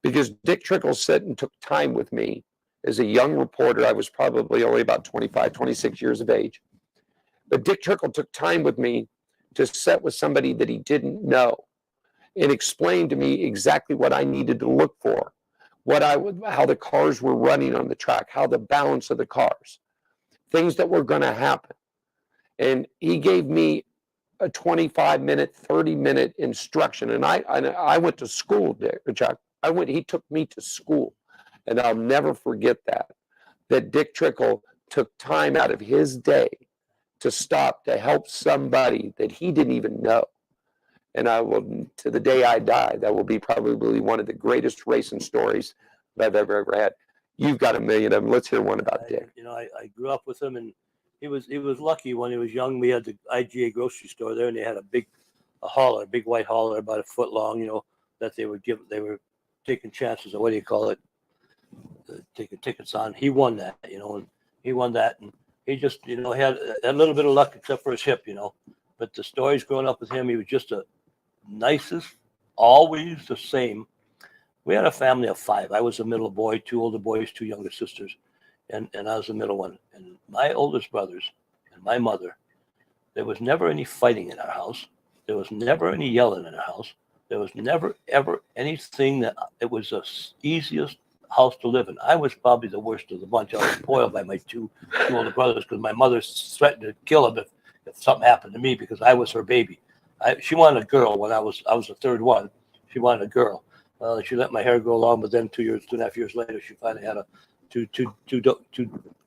Because Dick Trickle sat and took time with me as a young reporter. I was probably only about 25, 26 years of age. But Dick Trickle took time with me to sit with somebody that he didn't know and explain to me exactly what I needed to look for, how the cars were running on the track, how the balance of the cars. things that were going to happen. And he gave me a 25-minute, 30-minute instruction. And I went to school, Chuck. He took me to school. And I'll never forget that Dick Trickle took time out of his day to stop to help somebody that he didn't even know. And I will, to the day I die, that will be probably one of the greatest racing stories that I've ever had. You've got a million of them. Let's hear one about Dick. I grew up with him, and he was lucky when he was young. We had the IGA grocery store there, and they had a big white hauler about a foot long, that they were taking chances, or what do you call it? Taking tickets on. He won that, and he won that, and he just, had a little bit of luck except for his hip, But the stories growing up with him, he was just the nicest, always the same. We had a family of 5. I was the middle boy, 2 older boys, 2 younger sisters, and I was the middle one. And my oldest brothers and my mother, there was never any fighting in our house. There was never any yelling in our house. There was never, ever anything that it was the easiest house to live in. I was probably the worst of the bunch. I was spoiled by my two older brothers because my mother threatened to kill him if something happened to me because I was her baby. She wanted a girl when I was the third one. She wanted a girl. She let my hair grow long, but then 2.5 years later, she finally had two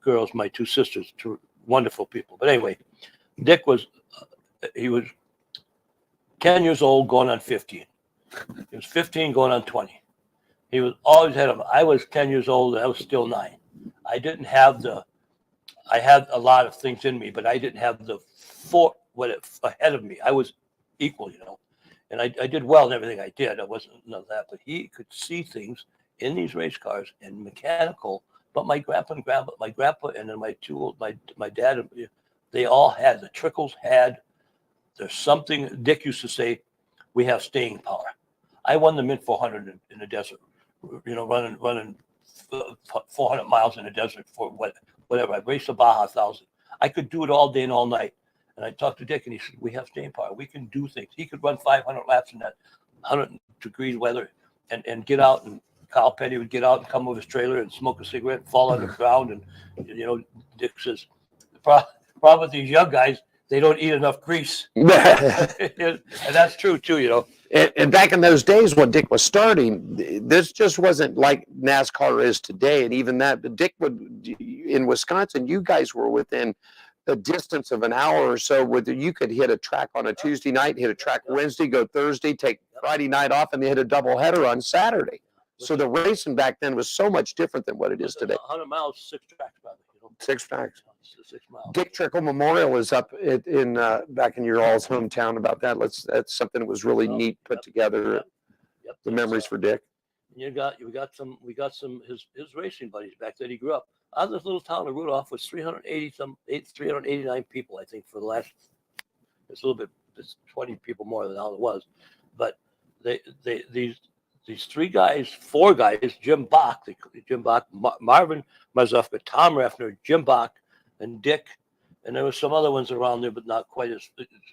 girls, my 2 sisters, 2 wonderful people. But anyway, Dick he was 10 years old going on 15. He was 15 going on 20. He was always ahead of him. I was 10 years old and I was still 9. I had a lot of things in me, but I didn't have ahead of me. I was equal, and I did well in everything I did. I wasn't none of that, but he could see things in these race cars and mechanical. But my grandpa and then my dad, they all had, the Trickles had, there's something, Dick used to say, we have staying power. I won the Mint 400 in the desert, running 400 miles in the desert for whatever. I raced the Baja 1000. I could do it all day and all night. And I talked to Dick, and he said, we have staying power. We can do things. He could run 500 laps in that 100-degree weather and get out. And Kyle Petty would get out and come with his trailer and smoke a cigarette and fall on the ground. And, Dick says, the problem with these young guys, they don't eat enough grease. And that's true, too, And back in those days when Dick was starting, this just wasn't like NASCAR is today. And even that, Dick in Wisconsin, you guys were within a distance of an hour or so. You could hit a track on a Tuesday night, hit a track Wednesday, go Thursday, take Friday night off, and they hit a doubleheader on Saturday. So the racing back then was so much different than what it is today. 100 miles, 6 tracks, probably. 6 tracks. 6 miles. Dick Trickle Memorial is up in back in your all's hometown. About that, that's something that was really neat put together. Yep. The memories for Dick. We got some his racing buddies back then. He grew up out of this little town of Rudolph was 389 people, I think, for the last. It's 20 people more than all it was, but these 4 guys, Jim Bach, Marvin Mazufka, Tom Reffner, Jim Bach, and Dick, and there were some other ones around there, but not quite as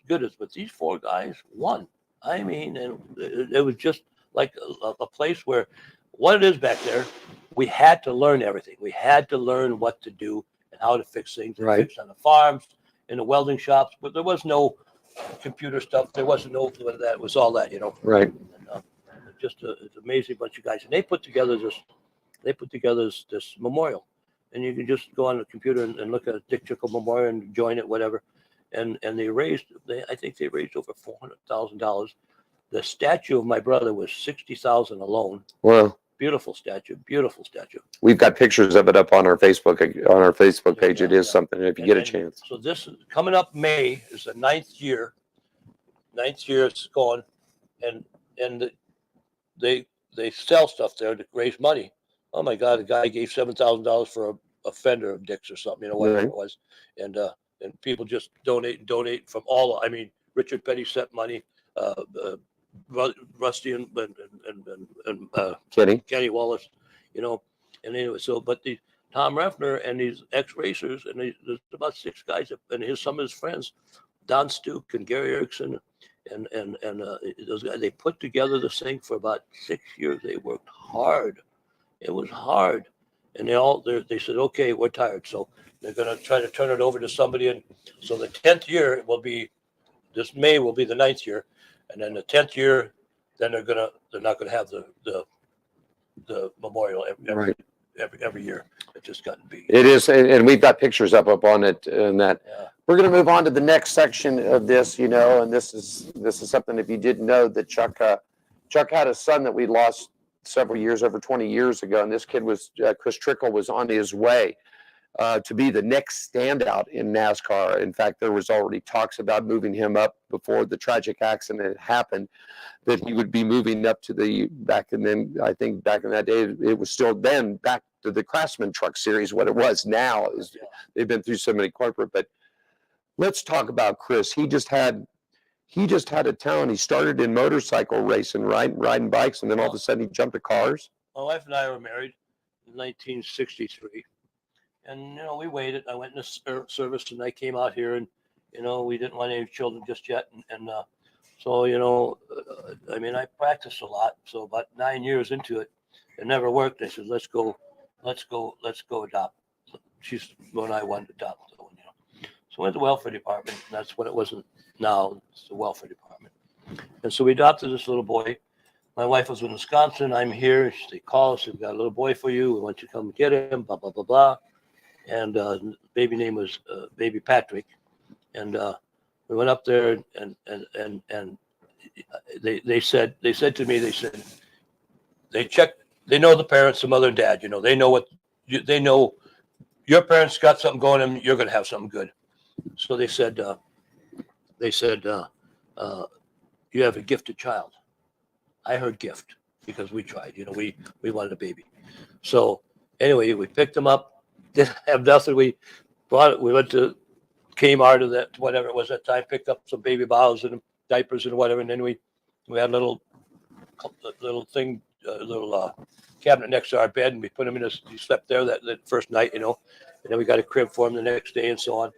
good as. But these 4 guys won. I mean, and it was just like a place where what it is back there. We had to learn everything. We had to learn what to do and how to fix things. Right. Fix on the farms, in the welding shops, but there was no computer stuff. There wasn't no that. It was all that, Right. And, just it's an amazing bunch of guys, and they put together this memorial, and you can just go on the computer and look at a Dick Trickle Memorial and join it, whatever. And I think they raised over $400,000. The statue of my brother was $60,000 alone. Wow. Beautiful statue. We've got pictures of it up on our Facebook page. It is something if you get a chance. So this is coming up May is the 9th year. 9th year it's going, and they sell stuff there to raise money. Oh my God, the guy gave $7,000 for a fender of Dick's or something, whatever it was, and people just donate from all. I mean, Richard Petty sent money. Rusty and Kenny Wallace, and anyway, but the Tom Reffner and these ex-racers, and there's about 6 guys, and some of his friends, Don Stuke and Gary Erickson, and those guys, they put together this thing for about 6 years. They worked hard. It was hard, and they said, okay, we're tired. So they're going to try to turn it over to somebody. And so the 10th year will be, this May will be the 9th year. And then the 10th year, then they're not going to have the memorial every year. It just got beat. It is, and we've got pictures up on it, and that. Yeah. We're going to move on to the next section of this, and this is something, if you didn't know, that Chuck had a son that we lost several years, over 20 years ago, and this kid was Chris Trickle, was on his way to be the next standout in NASCAR. In fact, there was already talks about moving him up before the tragic accident happened, that he would be moving up to back in that day, it was still then back to the Craftsman Truck Series. What it was now is they've been through so many corporate. But let's talk about Chris. He just had a talent. He started in motorcycle racing, riding bikes, and then all of a sudden he jumped to cars. My wife and I were married in 1963. And, we waited. I went into service and I came out here and, we didn't want any children just yet. So, I practiced a lot. So about 9 years into it, it never worked. I said, let's go adopt. She's when I wanted to adopt. So I went to the welfare department. And that's what it wasn't now. It's the welfare department. And so we adopted this little boy. My wife was in Wisconsin. I'm here. They call us. We've got a little boy for you. We want you to come get him, blah, blah, blah, blah. And baby name was baby Patrick. And we went up there and they said to me, they checked, they know the parents, the mother and dad, they know your parents got something going and you're going to have something good. So they said, you have a gifted child. I heard gift because we tried, we wanted a baby. So anyway, we picked him up. Didn't have nothing. We brought it. We went to Kmart or that, whatever it was at that time, picked up some baby bottles and diapers and whatever. And then we had a little thing, cabinet next to our bed, and we put him in he slept there that first night, and then we got a crib for him the next day and so on.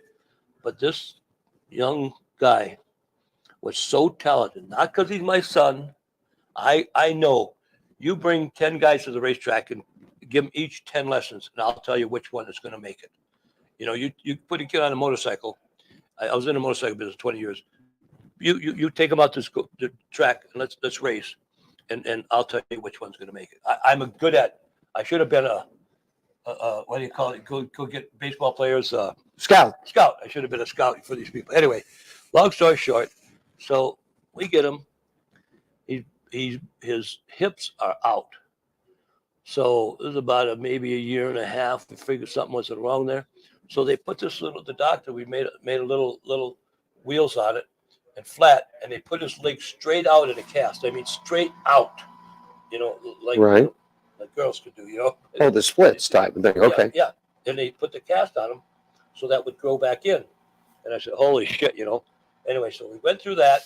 But this young guy was so talented, not because he's my son. I know you bring 10 guys to the racetrack and give them each 10 lessons, and I'll tell you which one is going to make it. You put a kid on a motorcycle. I was in the motorcycle business 20 years. You take them out to the track and let's race, and I'll tell you which one's going to make it. I'm a good at. I should have been a what do you call it? Go get baseball players. Scout. I should have been a scout for these people. Anyway, long story short, so we get him. His hips are out. So it was about maybe a year and a half. We figured something wasn't wrong there. So they put the doctor, we made a little wheels on it and flat, and they put his leg straight out in a cast. I mean, straight out, like girls could do, Oh, the splits type of thing. Okay. Yeah. And they put the cast on him so that would grow back in. And I said, holy shit, Anyway, so we went through that.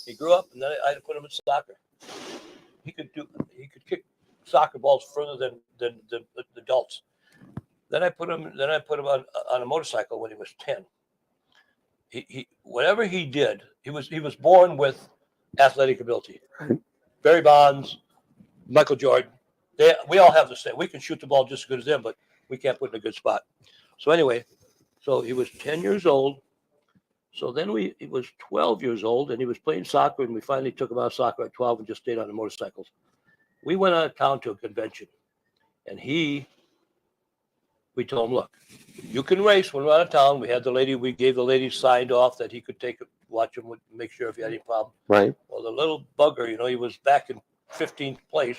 He grew up, and then I had to put him in soccer. He could kick soccer balls further than adults. Then I put him on a motorcycle when he was 10. He whatever he did, he was born with athletic ability. Barry Bonds, Michael Jordan, we all have the same. We can shoot the ball just as good as them, but we can't put it in a good spot. So anyway, so he was 10 years old. So then he was 12 years old, and he was playing soccer, and we finally took him out of soccer at 12 and just stayed on the motorcycles. We went out of town to a convention, and we told him, look, you can race when we're out of town. We gave the lady signed off that he could watch him, make sure if he had any problem. Right. Well, the little bugger, he was back in 15th place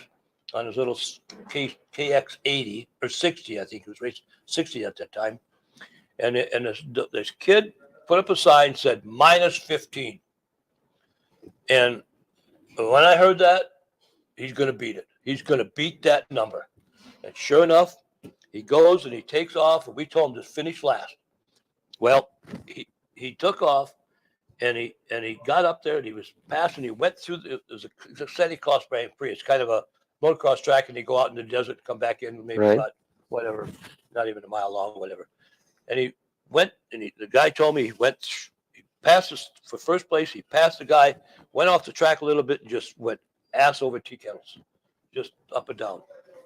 on his little KX80 or 60, I think he was racing 60 at that time. And this kid put up a sign, said -15. And when I heard that, he's going to beat it. He's going to beat that number. And sure enough, he goes and he takes off, and we told him to finish last. Well, he took off, and he got up there, and he was passing. He went through there's a Santa Claus Grand Prix. It's kind of a motocross track, and they go out in the desert, come back in, maybe about whatever, not even a mile long, whatever. And he went, and the guy told me he passed us for first place. He passed the guy, went off the track a little bit, and just went ass over tea kettles, just up and down.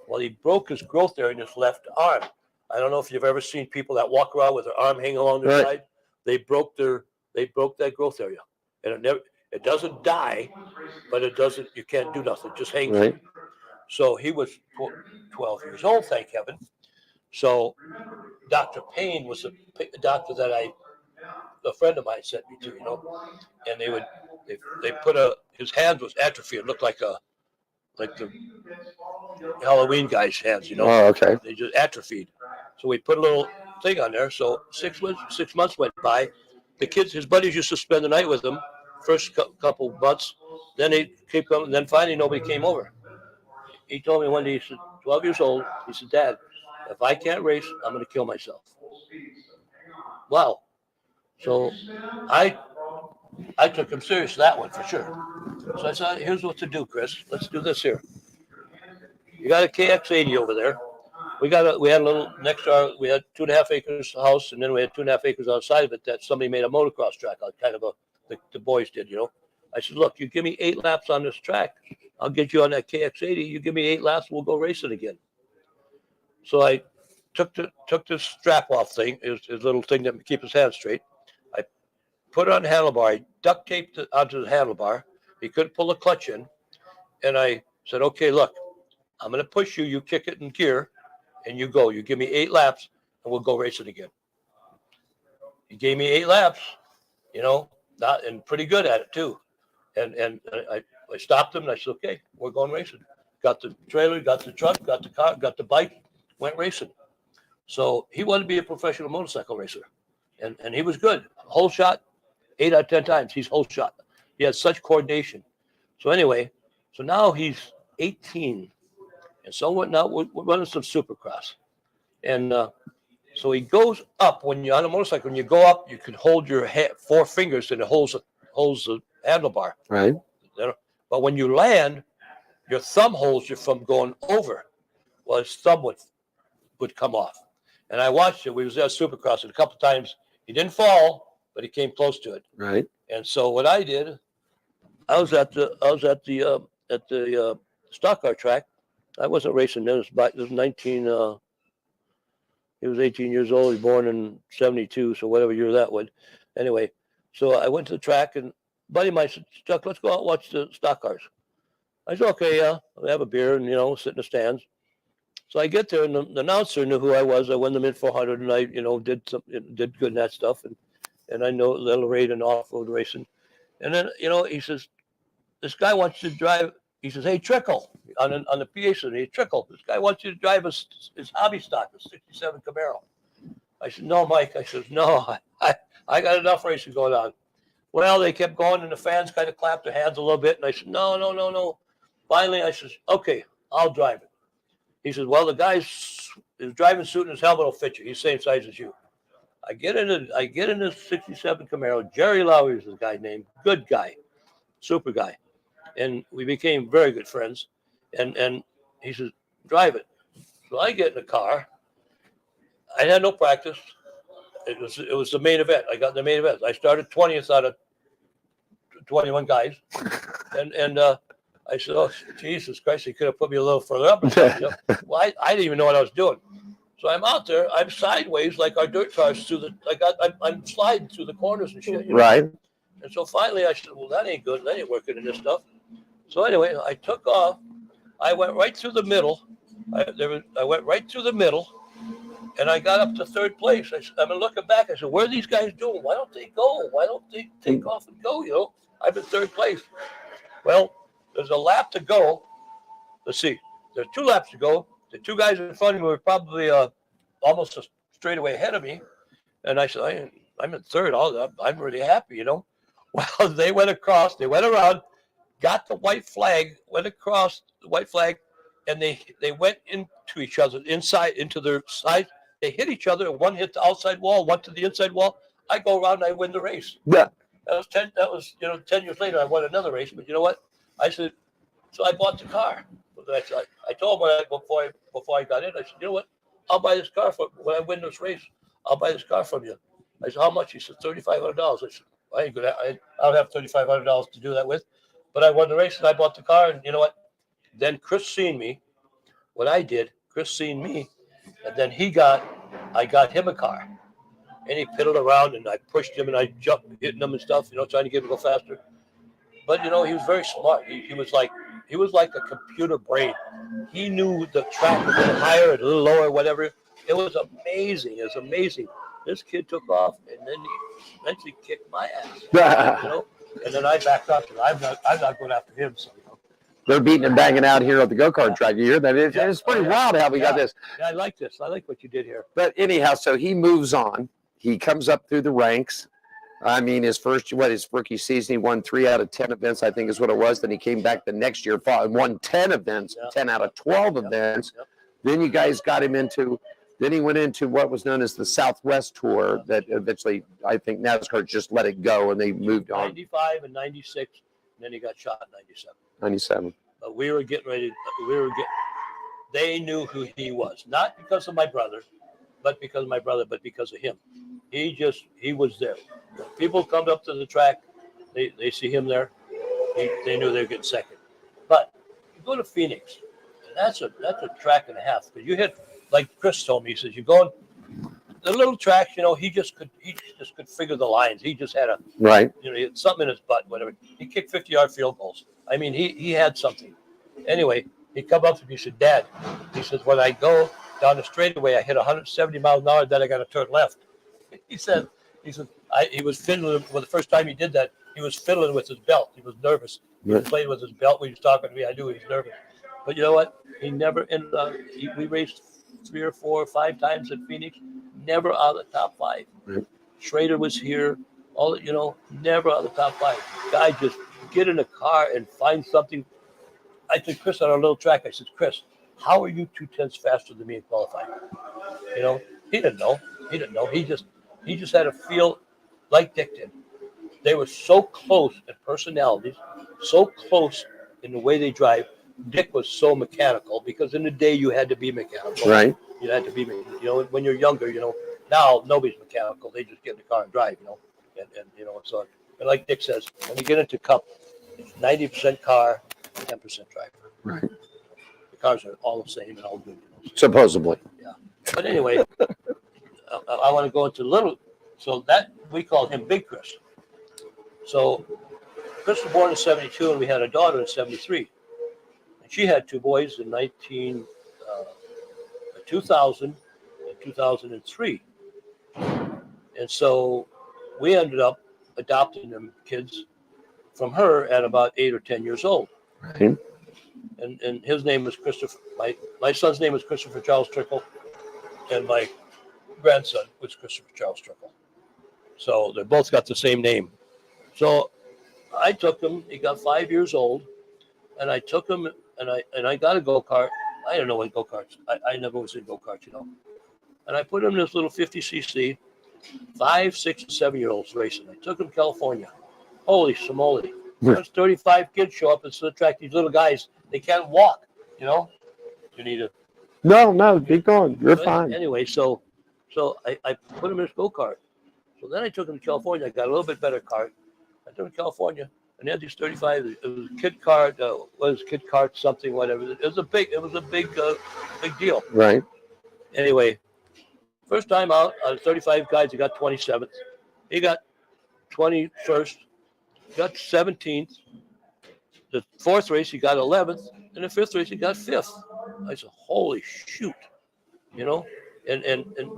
Well, he broke his growth area in his left arm. I don't know if you've ever seen people that walk around with their arm hanging along their side. They broke that growth area, and it doesn't die, but it doesn't. You can't do nothing. It just hangs. Right. So he was 12 years old, thank heaven. So Dr. Payne was a doctor that a friend of mine sent me to, and they put his hands was atrophied. It looked like the Halloween guy's hands, Oh, okay. They just atrophied. So we put a little thing on there. So 6 months went by. The kids, his buddies used to spend the night with him first couple months. Then they keep coming. Then finally nobody came over. He told me one day, he said, 12 years old, he said, Dad, if I can't race, I'm going to kill myself. Wow. So I took him serious, that one for sure. So I said, here's what to do, Chris. Let's do this here. You got a KX80 over there. We had a little next to our, we had 2.5 acres house, and then we had 2.5 acres outside of it that somebody made a motocross track, kind of the boys did, I said, look, you give me 8 laps on this track, I'll get you on that KX80. You give me 8 laps, we'll go racing again. So I took this strap off thing, his little thing that keep his hands straight. I put it on the handlebar. I duct taped it onto the handlebar. He couldn't pull the clutch in, and I said, okay, look, I'm going to push you. You kick it in gear, and you go. You give me 8 laps, and we'll go racing again. He gave me 8 laps, and pretty good at it too. And I stopped him, and I said, okay, we're going racing. Got the trailer, got the truck, got the car, got the bike, went racing. So he wanted to be a professional motorcycle racer, and he was good. Whole shot, 8 out of 10 times, he's whole shot. He had such coordination. So anyway, so now he's 18, and so we're running some supercross. And so he goes up. When you're on a motorcycle, when you go up, you can hold your 4 fingers, and it holds the handlebar. Right. But when you land, your thumb holds you from going over. Well, his thumb would come off. And I watched it. We was at Supercross, and a couple of times he didn't fall, but he came close to it. Right. And so what I did, I was at the stock car track. I wasn't racing then. It was 19. He was 18 years old. He was born in 72, so whatever year that would. Anyway, so I went to the track, and a buddy of mine said, Chuck, let's go out and watch the stock cars. I said, okay, yeah. I'll have a beer and, sit in the stands. So I get there, and the announcer knew who I was. I won the Mid 400, and I, did good in that stuff. And I know little rate and off-road racing. And then, he says, this guy wants you to drive. He says, hey, Trickle, on the PA system. Hey, Trickle, this guy wants you to drive his hobby stock, a 67 Camaro. I said, no, Mike. I said, no, I got enough racing going on. Well, they kept going, and the fans kind of clapped their hands a little bit. And I said, no. Finally, I said, okay, I'll drive it. He says, well, the guy's his driving suit and his helmet will fit you. He's the same size as you. I get in this 67 Camaro. Jerry Lowry is the guy's name. Good guy. Super guy. And we became very good friends. And he says, drive it. So I get in the car. I had no practice. It was the main event. I got the main event. I started 20th out of 21 guys. And I said, oh, Jesus Christ, he could have put me a little further up. Well, I didn't even know what I was doing. So I'm out there. I'm sideways like our dirt cars I'm sliding through the corners and shit. Right. And so finally I said, well, that ain't good. That ain't working in this stuff. So anyway, I took off. I went right through the middle. I went right through the middle, and I got up to 3rd place. I'm looking back. I said, what are these guys doing? Why don't they go? Why don't they take off and go? I'm in 3rd place. Well, there's a lap to go. Let's see. There's 2 laps to go. The 2 guys in front of me were probably almost a straightaway ahead of me. And I said, I'm in 3rd. I'm really happy, Well, they went across. They went around, got the white flag, went across the white flag, and they went into each other, inside, into their side. They hit each other, and one hit the outside wall, one to the inside wall. I go around and I win the race. Yeah. That was 10 years later, I won another race. But you know what? I said, so I bought the car. I told him before I got in, I said, you know what? I'll buy this car when I win this race. I'll buy this car from you. I said, how much? He said, $3,500. I said, I ain't gonna. I don't have $3,500 to do that with. But I won the race, and I bought the car. And you know what? Then Chris seen me what I did, Chris seen me, and then I got him a car, and he piddled around, and I pushed him, and I jumped, hitting him and stuff, trying to get him to go faster. But he was very smart. He was like a computer brain. He knew the track was a little higher, a little lower, whatever. It was amazing. This kid took off, and then he eventually kicked my ass. And then I backed up, and I'm not going after him. So they're beating and banging out here at the go-kart track. You hear that? It's pretty wild how we got this. Yeah, I like this. I like what you did here. But anyhow, so he moves on. He comes up through the ranks. I mean, his rookie season, he won 3 out of 10 events, I think is what it was. Then he came back the next year, won 10 events, 10 out of 12 events. Then you guys got him then he went into what was known as the Southwest Tour that eventually, I think NASCAR just let it go and they moved on. 95 and 96, and then he got shot in 97. 97. But we were getting ready. They knew who he was, not because of my brother, but because of him. He was there. When people come up to the track, they see him there. They knew they were getting second. But you go to Phoenix, and that's a track and a half. Because you hit, like Chris told me, he says, you go on the little tracks, he just could figure the lines. He just had he had something in his butt, whatever. He kicked 50-yard field goals. I mean, he had something. Anyway, he come up to me, he said, Dad, he says, when I go down the straightaway, I hit 170 miles an hour, then I got to turn left. He was fiddling, the first time he did that, he was fiddling with his belt. He was nervous. He was playing with his belt when he was talking to me. I knew he was nervous. But you know what? He never ended up, we raced 3 or 4 or 5 times at Phoenix, never out of the top 5. Schrader was here, never out of the top 5. Guy just get in a car and find something. I said, Chris, on our little track, I said, Chris, how are you 2/10 faster than me in qualifying? He didn't know. He just had a feel like Dick did. They were so close in personalities, so close in the way they drive. Dick was so mechanical because in the day you had to be mechanical. Right. You had to be, when you're younger, now nobody's mechanical. They just get in the car and drive, and so. And like Dick says, when you get into Cup, it's 90% car, 10% driver. Right. The cars are all the same and all good. Supposedly. Yeah. But anyway, I want to go into little. So that we call him Big Chris. So Chris was born in 72, and we had a daughter in 73. And she had 2 boys in 2000 and 2003. And so we ended up adopting them kids from her at about 8 or 10 years old. Right. And his name was Christopher. My son's name was Christopher Charles Trickle, and my grandson was Christopher Charles Trickle. So they both got the same name. So I took him. He got 5 years old, and I took him, and I got a go-kart. I don't know what go-karts. I never was in go-karts, And I put him in this little 50cc, 5, 6, and 7-year-olds racing. I took him to California. Holy smoly. There's 35 kids show up and to the track. These little guys, they can't walk, You need a... No, keep going. You're fine. Anyway, so I put him in his go-kart. So then I took him to California. I got a little bit better kart. I took him to California, and they had these 35. It was a kid kart. Kid kart something, whatever. It was a big deal. Right. Anyway, first time out of 35 guys, he got 27th. He got 21st. He got 17th. The 4th race, he got 11th. And the 5th race, he got 5th. I said, holy shoot. And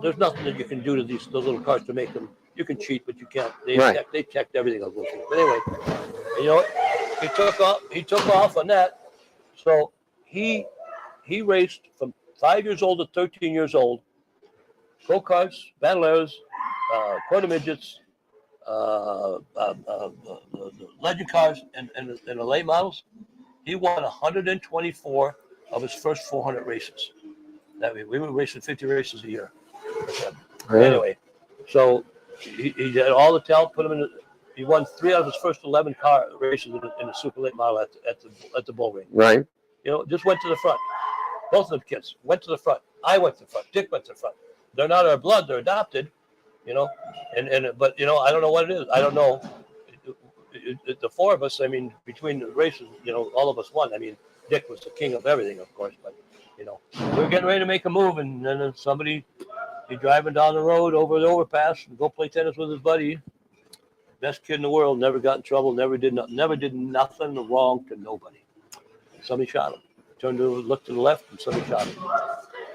there's nothing that you can do to those little cars to make them. You can cheat, but you can't. They checked everything. But anyway, he took off on that. So he raced from 5 years old to 13 years old. Go-karts, Bandoleros, quarter midgets, legend cars, and the late models. He won 124 of his first 400 races. We were racing 50 races a year. Right. Anyway, so he had all the talent. Put him in. He won 3 out of his first 11 car races in the super late model at the bull ring. Right. Just went to the front. Both of them kids went to the front. I went to the front. Dick went to the front. They're not our blood. They're adopted. But I don't know what it is. I don't know. The 4 of us. I mean, between the races, all of us won. I mean, Dick was the king of everything, of course, but You know, we were getting ready to make a move, and then somebody be driving down the road over the overpass and go play tennis with his buddy. Best kid in the world, never got in trouble, never did nothing wrong to nobody. Somebody shot him. Looked to the left, and somebody shot him.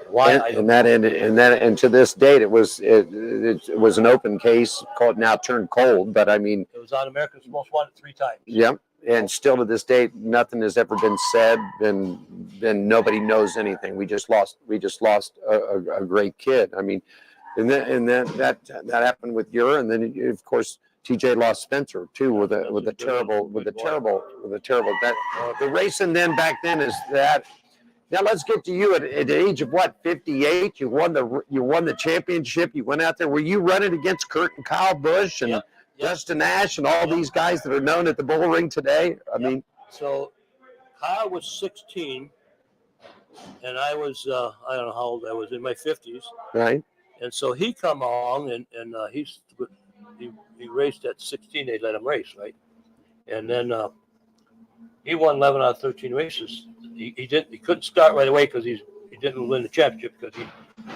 Why? And to this date, it was an open case, called now turned cold. But I mean, it was on America's Most Wanted 3 times. Yep. And still to this date, nothing has ever been said, and nobody knows anything. We just lost a great kid. I mean, and that happened with Ura, and then of course TJ lost Spencer too with a terrible event. The racing then back then is that. Now let's get to you at the age of what, 58. You won the championship. You went out there. Were you running against Kurt and Kyle Busch and Justin Ash and all these guys that are known at the Bull Ring today? I mean, so Kyle was 16, and I was I don't know how old I was, in my 50s. Right. And so he come along and he raced at 16. They let him race, right? And then he won 11 out of 13 races. He couldn't start right away because he didn't win the championship because he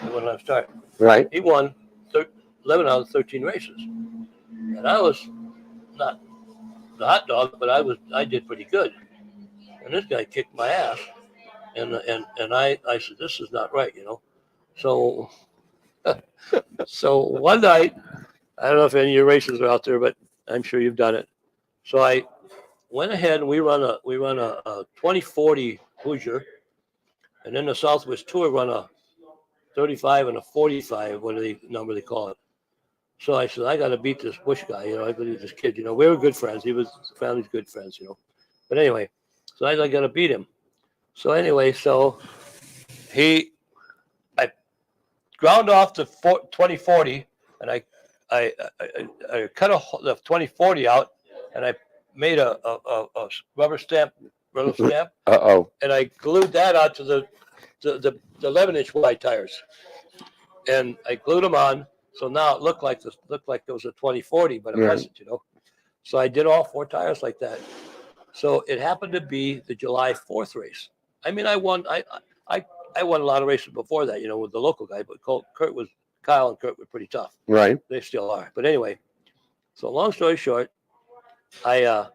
wouldn't let him start. Right. He won 11 out of 13 races, and I was not the hot dog, but I did pretty good. And this guy kicked my ass, and I said, this is not right, you know. So so one night, I don't know if any of your racers are out there, but I'm sure you've done it. So I went ahead and we run a 2040 Hoosier, and then the Southwest Tour run a 35 and a 45, number they call it. So I said, I got to beat this Bush guy, you know. I believe this kid, you know. We were good friends. He was family's good friends, you know. But anyway, so I got to beat him. So anyway, I ground off the 2040, and I cut the 2040 out, and I made a rubber stamp. And I glued that onto the 11-inch wide tires, and I glued them on. So now it looked like it was a 2040, but it wasn't, you know. So I did all 4 tires like that. So it happened to be the July 4th race. I mean, I won a lot of races before that, you know, with the local guy, but Kyle and Kurt were pretty tough. Right. They still are. But anyway, so long story short, I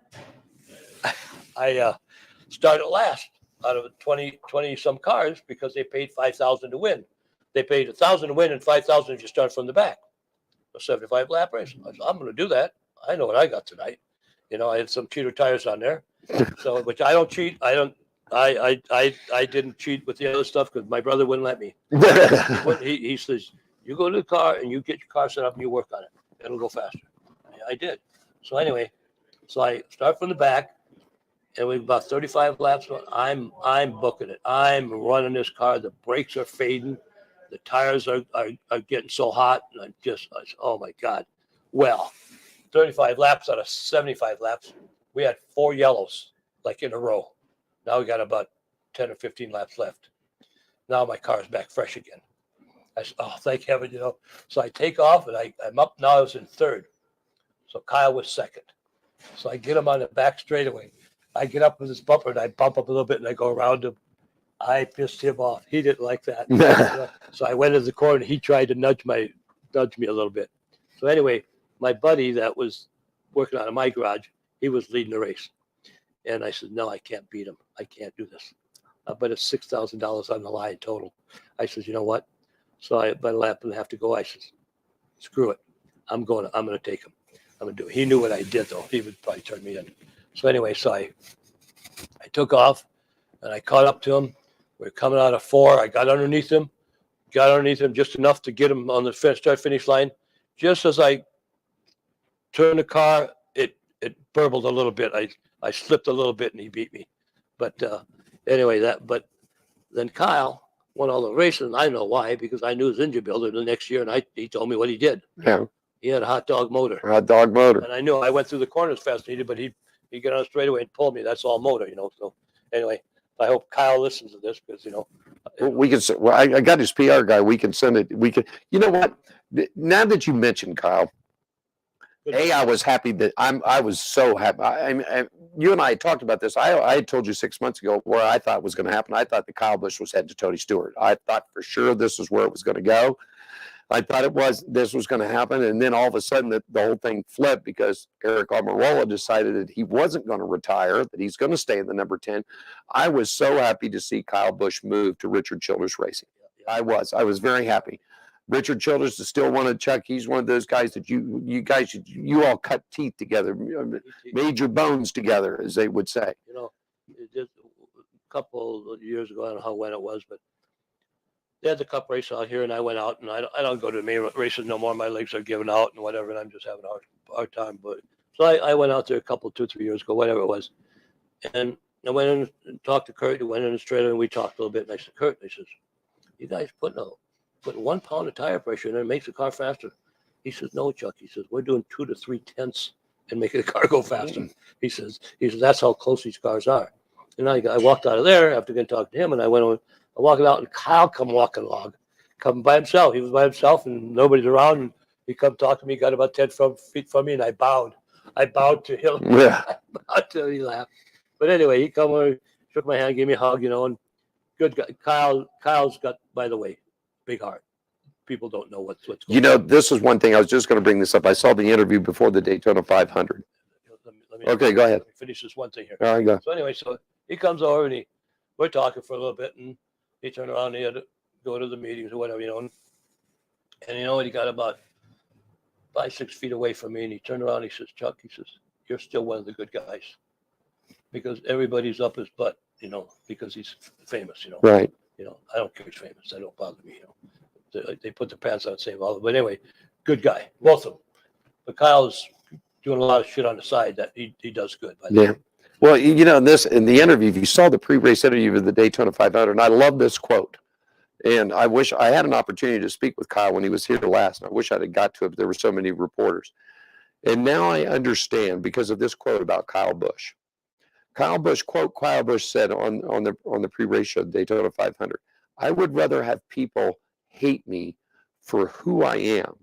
started last out of 20 some cars because they paid $5,000 to win. They paid $1,000 to win and $5,000 if you start from the back. A 75 lap race. I said, I'm going to do that. I know what I got tonight. You know, I had some cheater tires on there. So, which I don't cheat. I didn't cheat with the other stuff because my brother wouldn't let me. He says, you go to the car and you get your car set up and you work on it. It'll go faster. I did. So anyway, so I start from the back, and we're about 35 laps. I'm booking it. I'm running this car. The brakes are fading. The tires are getting so hot. And I said, oh my God. Well, 35 laps out of 75 laps, we had 4 yellows like in a row. Now we got about 10 or 15 laps left. Now my car's back fresh again. I said, oh, thank heaven, you know. So I take off, and I'm up now. I was in 3rd. So Kyle was 2nd. So I get him on the back straightaway. I get up with his bumper, and I bump up a little bit, and I go around him. I pissed him off. He didn't like that. So I went in the corner, and he tried to nudge me a little bit. So anyway, my buddy that was working out of my garage, he was leading the race. And I said, no, I can't beat him. I can't do this. But it's $6,000 on the line total. I said, you know what? So I, about a lap and a half to go, I said, screw it. I'm going to take him. I'm going to do it. He knew what I did, though. He would probably turn me in. So anyway, so I took off, and I caught up to him. We were coming out of 4. I got underneath him just enough to get him on the start-finish line. Just as I turned the car, it burbled a little bit. I slipped a little bit, and he beat me. But anyway, but then Kyle won all the races, and I know why, because I knew his engine builder the next year, and he told me what he did. Yeah. He had a hot dog motor. Hot dog motor. And I knew I went through the corners fast needed, but he'd get on straightaway and pull me. That's all motor, you know. So anyway, I hope Kyle listens to this because, you know. We can. Well, I got his PR guy. We can send it. We can. You know what? Now that you mentioned Kyle, I was happy that I was so happy. You and I talked about this. I told you 6 months ago where I thought was going to happen. I thought that Kyle Busch was heading to Tony Stewart. I thought for sure this is where it was going to go. I thought this was going to happen. And then all of a sudden the whole thing flipped because Eric Almirola decided that he wasn't going to retire, that he's going to stay in the number 10. I was so happy to see Kyle Busch move to Richard Childress Racing. I was very happy. Richard Childress is still one of Chuck. He's one of those guys that you all cut teeth together, made your bones together, as they would say. You know, just a couple of years ago, I don't know when it was, but they had the cup race out here, and I went out, and I don't go to the main races no more. My legs are giving out and whatever, and I'm just having a hard time. But so I went out there a couple, 2-3 years ago, whatever it was, and I went in and talked to Kurt. He went in his trailer, and we talked a little bit. And I said, Kurt, he says, you guys putting 1 pound of tire pressure in it makes the car faster. He says, no, Chuck. He says, we're doing 2 to 3 tenths and making the car go faster. He says, that's how close these cars are. And I walked out of there after getting talked to him, and I went over. I walked out, and Kyle come walking along, come by himself. He was by himself, and nobody's around. And he come talk to me, got about 10 feet from me, and I bowed. I bowed to him. Yeah. I bowed to him. He laughed. But anyway, he come over, shook my hand, gave me a hug, and good guy. Kyle's got, by the way, big heart. People don't know what's going on. This is one thing. I was just going to bring this up. I saw the interview before the Daytona 500. Okay, go ahead. Let me finish this one thing here. All right, go. So anyway, so he comes over, and we're talking for a little bit, and he turned around and he had to go to the meetings or whatever, and he got about 5-6 feet away from me, and he turned around and he says, Chuck, he says, you're still one of the good guys because everybody's up his butt, because he's famous, Right. I don't care if he's famous. That don't bother me, They put their pants on and say, well, but anyway, good guy, both of them. But Kyle's doing a lot of shit on the side that he does good. Yeah. Well, in the interview, if you saw the pre-race interview of the Daytona 500, and I love this quote. And I wish I had an opportunity to speak with Kyle when he was here last. And I wish I'd have got to it, but there were so many reporters. And now I understand because of this quote about Kyle Busch. Kyle Busch said on the pre-race show, Daytona 500, I would rather have people hate me for who I am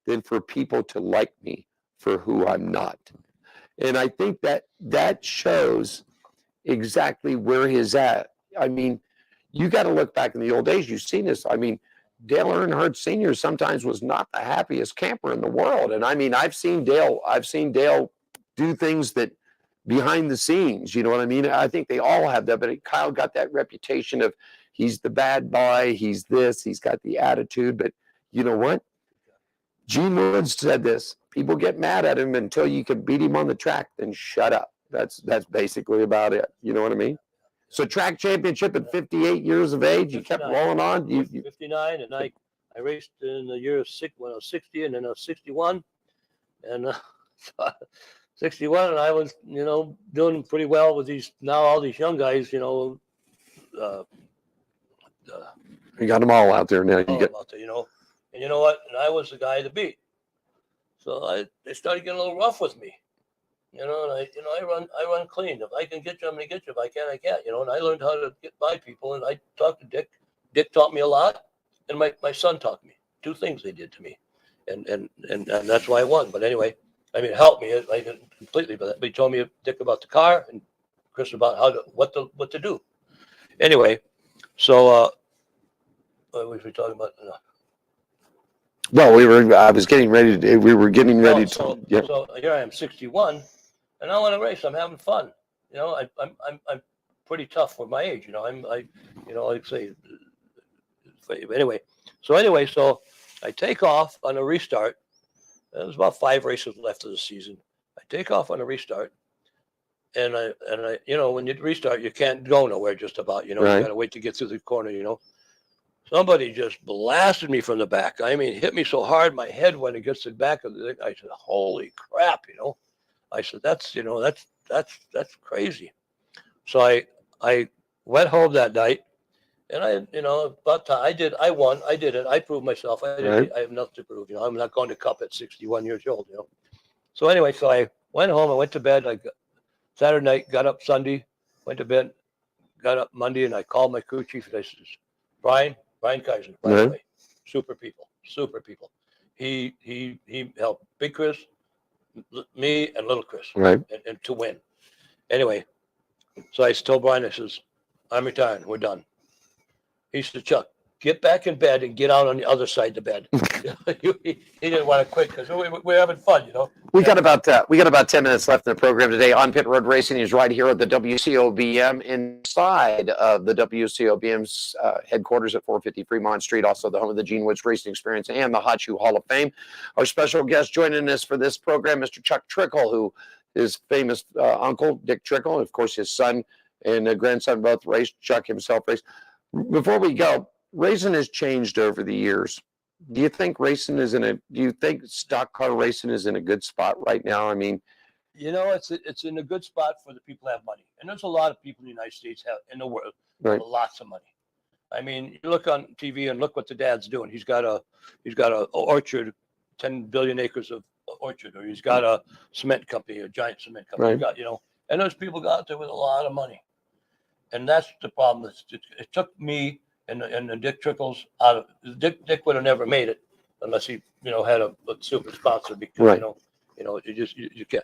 than for people to like me for who I'm not. And I think that shows exactly where he's at. I mean, you got to look back in the old days. You've seen this. I mean, Dale Earnhardt Sr. sometimes was not the happiest camper in the world. And I mean, I've seen Dale do things that behind the scenes, you know what I mean? I think they all have that, but Kyle got that reputation of he's the bad boy, he's this, he's got the attitude. But you know what? Gene Woods said this. People get mad at him until you can beat him on the track, then shut up. That's basically about it. You know what I mean? So track championship at 58 years of age, you kept rolling on. 59, and I raced in the year when I was 60, and then I was 61, and 61, and I was doing pretty well with all these young guys. You got them all out there now. And you know what? And I was the guy to beat. So they started getting a little rough with me. And I run clean. If I can get you, I'm going to get you. If I can't, I can't. And I learned how to get by people. And I talked to Dick. Dick taught me a lot, and my son taught me 2 things they did to me, and that's why I won. But anyway, I mean, it helped me. I didn't completely, but he told me, Dick, about the car, and Chris about what to do. Anyway, so what was we talking about? Well, we were getting ready to. So here I am, 61, and I want to race. I'm having fun. I'm pretty tough for my age. Like say. Anyway, so I take off on a restart. There's about 5 races left of the season. I take off on a restart, and I when you restart, you can't go nowhere. Just about. You got to wait to get through the corner. Somebody just blasted me from the back. I mean, hit me so hard, my head went against the back of the thing. I said, "Holy crap!" I said, "That's crazy." So I went home that night, and I won. I did it. I proved myself. I have nothing to prove. I'm not going to Cup at 61 years old. So anyway, so I went home. I went to bed. Saturday night, got up Sunday, went to bed, got up Monday, and I called my crew chief. And I said, Brian Kaiser, by the way, super people. He helped Big Chris, me and little Chris, Right. and to win. Anyway, so I told Brian, I says, I'm retiring. We're done. He said, Chuck, get back in bed and get out on the other side of the bed. He didn't want to quit because we're having fun, you know. We got about 10 minutes left in the program today. On Pit Road Racing is right here at the WCOBM, inside of the WCOBM's headquarters at 450 Fremont Street, also the home of the Gene Woods Racing Experience and the Hot Shoe Hall of Fame. Our special guest joining us for this program, Mr. Chuck Trickle, who his famous uncle Dick Trickle, of course his son and grandson both raced. Chuck himself raced. Before we go, racing has changed over the years. Do you think do you think stock car racing is in a good spot right now? I mean, you know, it's in a good spot for the people who have money. And there's a lot of people in the United States in the world right. with lots of money. I mean, you look on TV and look what the dad's doing. He's got a orchard, 10 billion acres of orchard, or he's got a cement company, a giant cement company. Right. Got, you know, and there's people out there with a lot of money. And that's the problem. It took me and the Dick Trickles out of Dick would have never made it unless he, you know, had a super sponsor because right. you can't.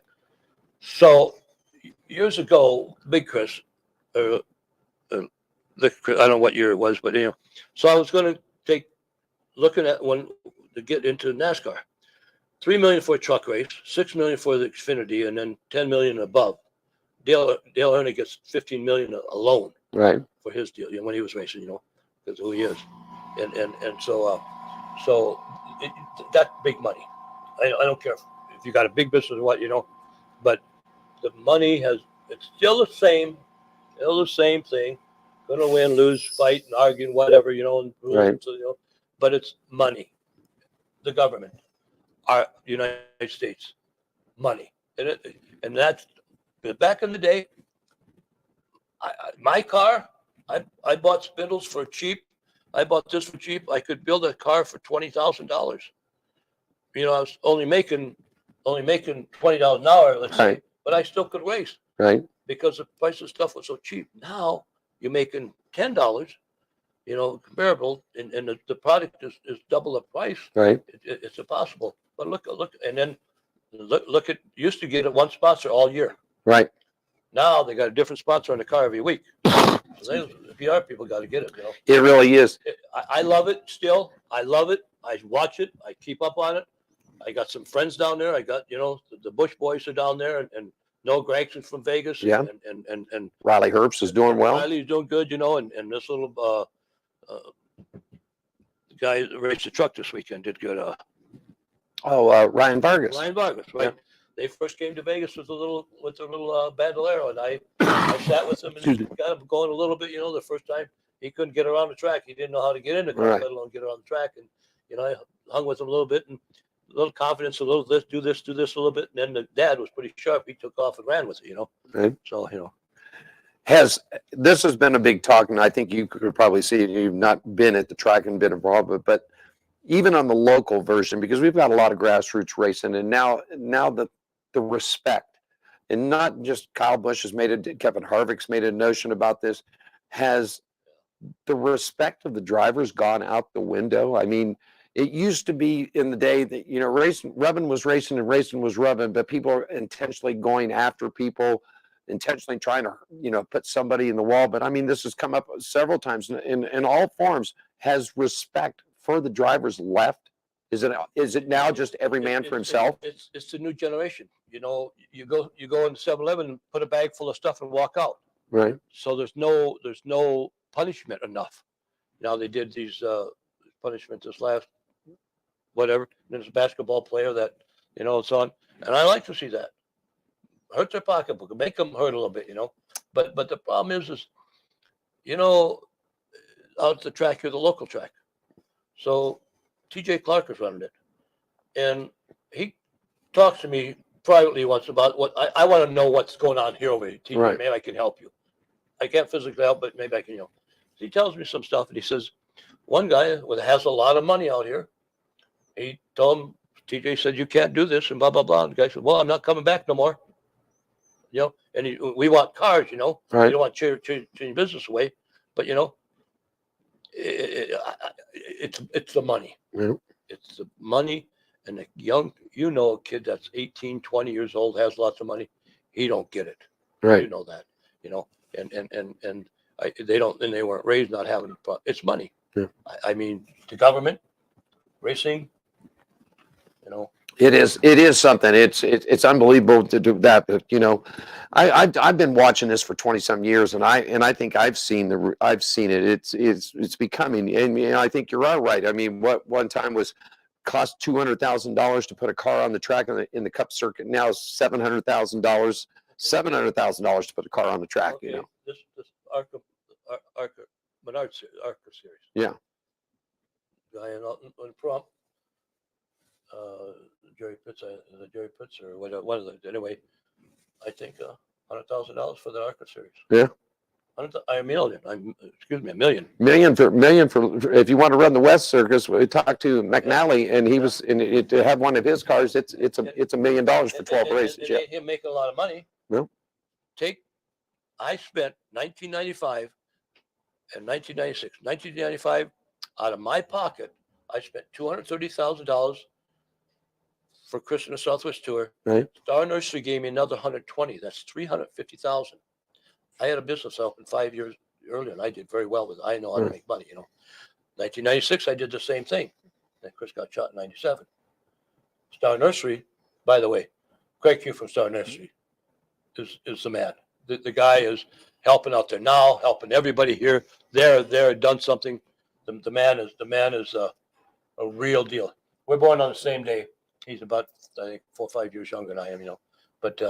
So years ago, Big Chris, I don't know what year it was, but you know, so I was going to looking at one to get into NASCAR, $3 million for a truck race, $6 million for the Xfinity, and then $10 million above. Dale Earnhardt gets $15 million alone, right, for his deal. You know, when he was racing, you know, because who he is, and so that's big money. I don't care if you got a big business or what, you know, but the money it's still the same thing. Going to win, lose, fight, and argue, and whatever, you know, and rules, right. so, you know, but it's money. The government, our United States, money, and that's back in the day. My car, I bought spindles for cheap. I bought this for cheap. I could build a car for $20,000. You know, I was only making $20 an hour, let's say, but I still could race, right? Because the price of stuff was so cheap. Now you're making $10, you know, comparable, and the product is double the price. Right. It's impossible. But look, and then look at used to get one sponsor all year. Right. Now they got a different sponsor on the car every week. So the PR people got to get it, you know. It really is. I love it still. I love it. I watch it. I keep up on it. I got some friends down there. I got, you know, the Bush boys are down there, and Noah Gregson's from Vegas. Yeah. And Riley Herbst is doing well. Riley's doing good, you know, and this little guy that raced the truck this weekend did good. Ryan Vargas. Ryan Vargas, right? Yeah. They first came to Vegas with a little bandolero, and I sat with him and got him going a little bit. You know, the first time he couldn't get around the track, he didn't know how to get in the car, let alone get around the track. And you know, I hung with him a little bit and a little confidence, a little do this a little bit. And then the dad was pretty sharp. He took off and ran with it. You know, right. So you know, this has been a big talk, and I think you could probably see it. You've not been at the track and been involved, but even on the local version, because we've got a lot of grassroots racing, and now the respect, and not just Kyle Busch has made it, Kevin Harvick's made a notion about this, has the respect of the drivers gone out the window? I mean, it used to be in the day that, you know, rubbing was racing and racing was rubbing, but people are intentionally going after people, intentionally trying to, you know, put somebody in the wall. But I mean, this has come up several times in all forms. Has respect for the drivers left? Is it now just every man for himself? It's the new generation. You know, you go into 7-Eleven and put a bag full of stuff and walk out. Right. So there's no punishment enough. Now they did these punishments this last whatever. And there's a basketball player that, you know, it's on, and I like to see that. Hurt their pocketbook, make them hurt a little bit, you know. But the problem is, you know, out at the track, you're the local track. So TJ Clark is running it, and he talks to me privately once about what I want to know what's going on here over here. TJ, right. Maybe I can help you. I can't physically help, but maybe I can, you know. He tells me some stuff, and he says, one guy has a lot of money out here, he told him, TJ said, you can't do this, and blah, blah, blah. And the guy said, well, I'm not coming back no more. You know, and we want cars, you know. Right. You don't want to change business away, but, you know, it's the money. Yeah. It's the money, And the young, a kid that's 18, 20 years old, has lots of money, he don't get it. Right. You know that, and they don't, and they weren't raised not having, it's money. Yeah. I mean, the government, racing, It is something. It's unbelievable to do that. But I've been watching this for 20 some years, and I think I've seen it. It's becoming, and I think you're all right. I mean, what one time cost $200,000 to put a car on the track in the Cup circuit. Now $700,000 to put a car on the track. Okay, this ARCA Menard series. Yeah. Guy in prompt. Jerry Pitts or one of the, anyway, I think $100,000 for the ARCA series. Yeah. A million. A million. Million for if you want to run the West Circus. We talked to McNally, and he was to have one of his cars. It's $1 million for 12 races. Yeah. Him making a lot of money. Well, I spent 1995 and 1996. 1995, out of my pocket, I spent $230,000 for Chris and the Southwest Tour. Right. Star Nursery gave me another 120. That's 350,000. I had a business open 5 years earlier, and I did very well with it. I know how to make money. 1996, I did the same thing. Then Chris got shot in 97. Star Nursery, by the way, Craig Q from Star Nursery is the man. The guy is helping out there now, helping everybody here. They're done something. The man is a real deal. We're born on the same day. He's about, I think, 4 or 5 years younger than I am, but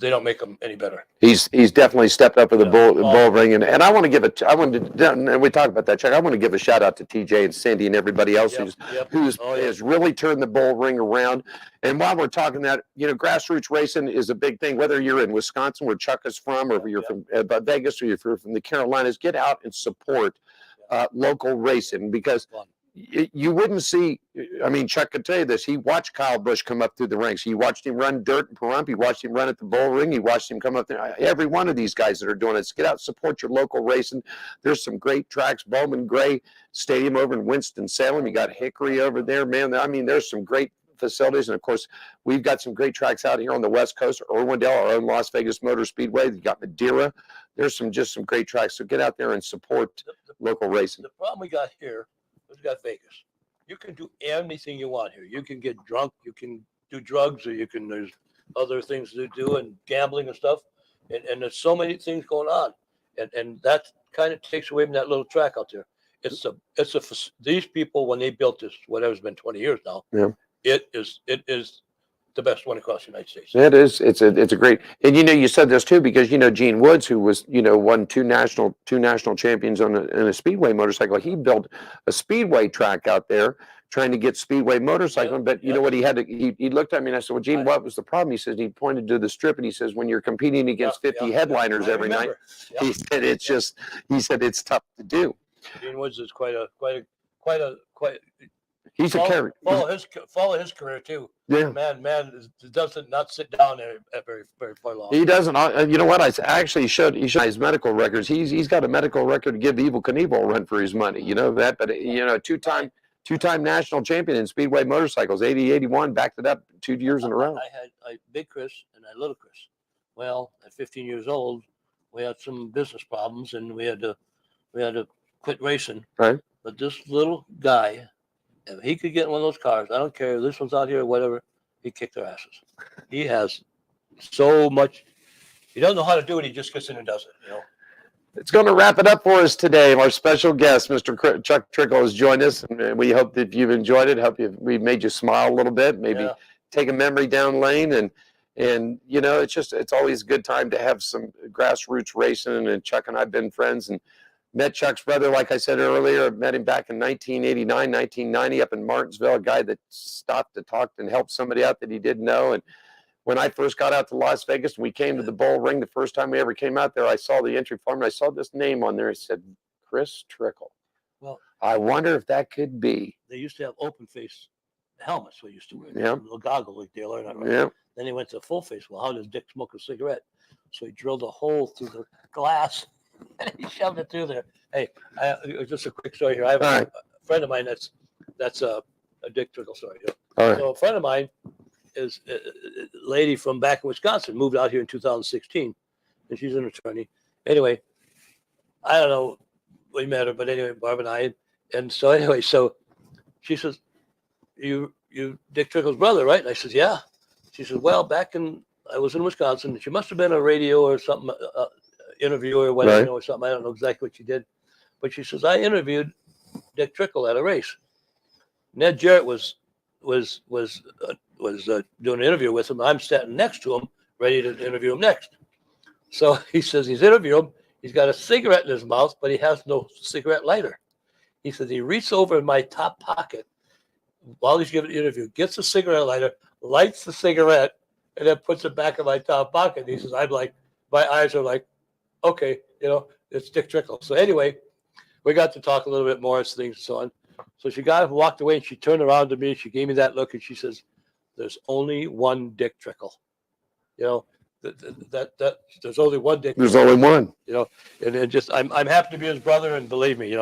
they don't make him any better. He's definitely stepped up with the bull ring, and I want to give and we talk about that, Chuck. I want to give a shout out to TJ and Cindy and everybody else has really turned the bull ring around. And while we're talking that, grassroots racing is a big thing. Whether you're in Wisconsin, where Chuck is from, or you're from Vegas, or you're from the Carolinas, get out and support local racing, because you wouldn't see, I mean, Chuck could tell you this. He watched Kyle Busch come up through the ranks. He watched him run dirt in Pahrump. He watched him run at the bull ring. He watched him come up there. Every one of these guys that are doing it, get out, support your local racing. There's some great tracks. Bowman Gray Stadium over in Winston-Salem. You got Hickory over there, man. I mean, there's some great facilities. And of course, we've got some great tracks out here on the West Coast. Irwindale, our own Las Vegas Motor Speedway. You got Madeira. There's just some great tracks. So get out there and support local racing. The problem we got here, we've got Vegas. You can do anything you want here. You can get drunk, you can do drugs, or there's other things to do, and gambling and stuff. And there's so many things going on. And that kind of takes away from that little track out there. These people, when they built this, whatever's been 20 years now, it is the best one across the United States. It is. It's a great, and you said this too, because Gene Woods, who was won two national champions in a speedway motorcycle, he built a speedway track out there trying to get speedway motorcycling. But what he had to, he looked at me and I said, well, Gene, what was the problem? He says, he pointed to the strip and he says, when you're competing against 50 headliners every night, he said it's tough to do. Gene Woods is quite a he's a character. Follow his career too. Yeah, man doesn't not sit down there very very long. He doesn't. You know what? I actually showed his medical records. He's got a medical record to give Evel Knievel a run for his money. You know that, but two-time national champion in speedway motorcycles, 80, 81, backed it up 2 years in a row. I had Big Chris and I Little Chris. Well, at 15 years old, we had some business problems and we had to quit racing. Right. But this little guy, if he could get in one of those cars, I don't care, this one's out here or whatever, he kicked their asses. He has so much. He doesn't know how to do it. He just gets in and does it, It's going to wrap it up for us today. Our special guest, Mr. Chuck Trickle, has joined us, and we hope that you've enjoyed it. We made you smile a little bit, maybe take a memory down lane, and it's always a good time to have some grassroots racing. And Chuck and I've been friends, and met Chuck's brother, like I said earlier. Met him back in 1989, 1990 up in Martinsville, a guy that stopped to talk and help somebody out that he didn't know. And when I first got out to Las Vegas and we came to the bull ring, the first time we ever came out there, I saw the entry form and I saw this name on there. It said Chris Trickle. Well, I wonder if that could be. They used to have open face helmets we used to wear. Yeah. Little goggle like they learned. Yeah. Then he went to full face. Well, how does Dick smoke a cigarette? So he drilled a hole through the glass and he shoved it through there. Hey, just a quick story here. I have a friend of mine that's a Dick Trickle story. All right. So a friend of mine is a lady from back in Wisconsin, moved out here in 2016, and she's an attorney. Anyway, I don't know, we met her, but anyway, Barb and I, and so anyway, so she says, you Dick Trickle's brother, right? And I says, yeah. She says, well, I was in Wisconsin. She must have been a radio or something, interview or whatever, Right. or something. I don't know exactly what she did, but she says, I interviewed Dick Trickle at a race. Ned Jarrett was doing an interview with him. I'm sitting next to him, ready to interview him next. So he says he's interviewing him. He's got a cigarette in his mouth, but he has no cigarette lighter. He says he reaches over in my top pocket while he's giving the interview, gets a cigarette lighter, lights the cigarette, and then puts it back in my top pocket. He says, I'm like, my eyes are like, okay, it's Dick Trickle. So anyway, we got to talk a little bit more as things and so on. So she got up and walked away, and she turned around to me. She gave me that look, and she says, there's only one Dick Trickle. That there's only one Dick. There's only one. And just I'm happy to be his brother, and believe me,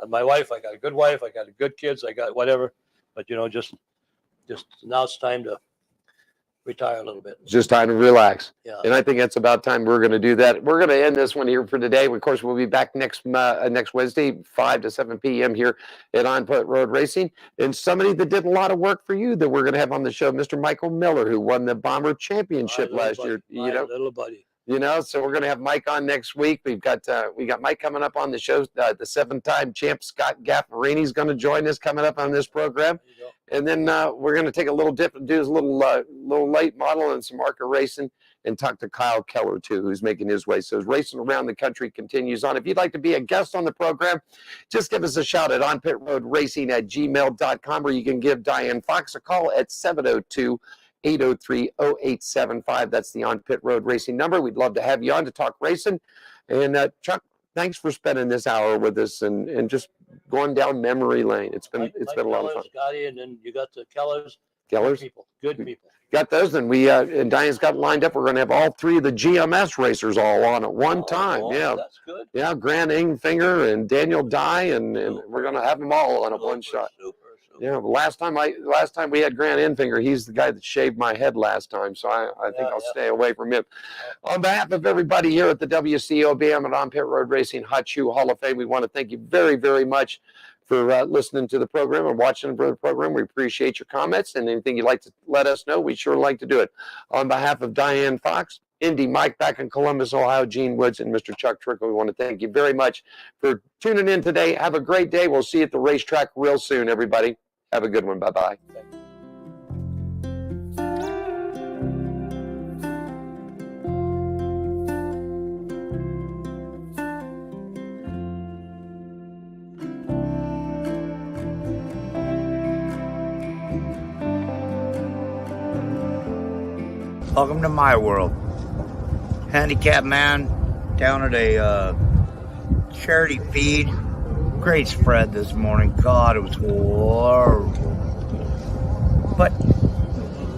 my wife, I got a good wife, I got good kids, I got whatever, but just now it's time to retire a little bit. It's just time to relax. Yeah. And I think it's about time we're going to do that. We're going to end this one here for today. Of course, we'll be back next Wednesday, 5 to 7 p.m. here at On Pit Road Racing. And somebody that did a lot of work for you that we're going to have on the show, Mr. Michael Miller, who won the Bomber Championship last year. My little buddy. So we're going to have Mike on next week. We got Mike coming up on the show. The 7-time champ Scott Gaffarini is going to join us coming up on this program. And then we're going to take a little dip and do a little late model and some ARCA racing and talk to Kyle Keller, too, who's making his way. So racing around the country continues on. If you'd like to be a guest on the program, just give us a shout at onpitroadracing@gmail.com, or you can give Diane Fox a call at 702-803-0875. That's the On Pit Road Racing number. We'd love to have you on to talk racing. And Chuck, thanks for spending this hour with us and just going down memory lane. It's been a lot of fun. Scotty, and then you got the Kellers. Good people. Got those, and and Diane's got lined up. We're going to have all 3 of the GMS racers all on at one time. Yeah, that's good. Yeah, Grant Ingfinger and Daniel Dye, and we're going to have them all on a one shot. Super. Yeah, the last time we had Grant Infinger, he's the guy that shaved my head last time, so I think I'll stay away from him. On behalf of everybody here at the WCOBM and On Pit Road Racing Hot Shoe Hall of Fame, we want to thank you very, very much for listening to the program and watching the program. We appreciate your comments, and anything you'd like to let us know, we sure like to do it. On behalf of Diane Fox, Indy Mike back in Columbus, Ohio, Gene Woods, and Mr. Chuck Trickle, we want to thank you very much for tuning in today. Have a great day. We'll see you at the racetrack real soon, everybody. Have a good one. Bye-bye. Welcome to my world. Handicapped man down at a charity feed. Great spread this morning. God, it was horrible. But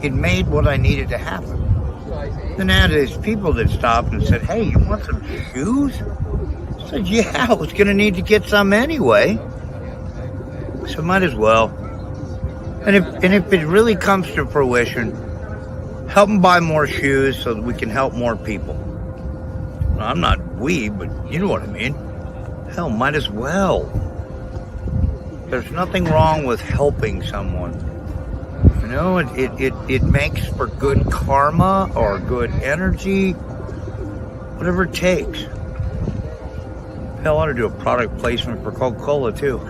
it made what I needed to happen. Then I had these people that stopped and said, hey, you want some shoes? I said, yeah, I was going to need to get some anyway. So might as well. And if it really comes to fruition, help them buy more shoes so that we can help more people. Well, I'm not but you know what I mean. Hell, might as well. There's nothing wrong with helping someone. It makes for good karma or good energy, whatever it takes. Hell, I ought to do a product placement for Coca-Cola, too.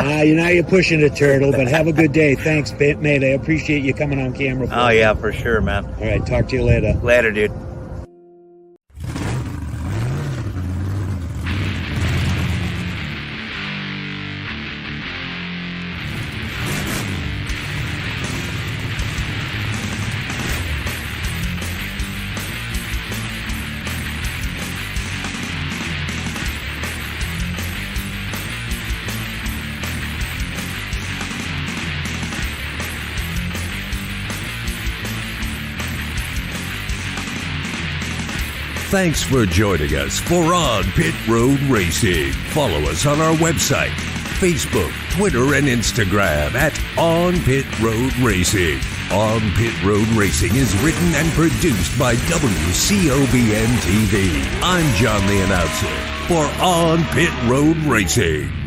You're pushing it, Turtle, but have a good day. Thanks, mate. I appreciate you coming on camera. Oh, yeah, for sure, man. All right, talk to you later. Later, dude. Thanks for joining us for On Pit Road Racing. Follow us on our website, Facebook, Twitter and Instagram at On Pit Road Racing. On Pit Road Racing is written and produced by WCOBN TV. I'm John the Announcer for On Pit Road Racing.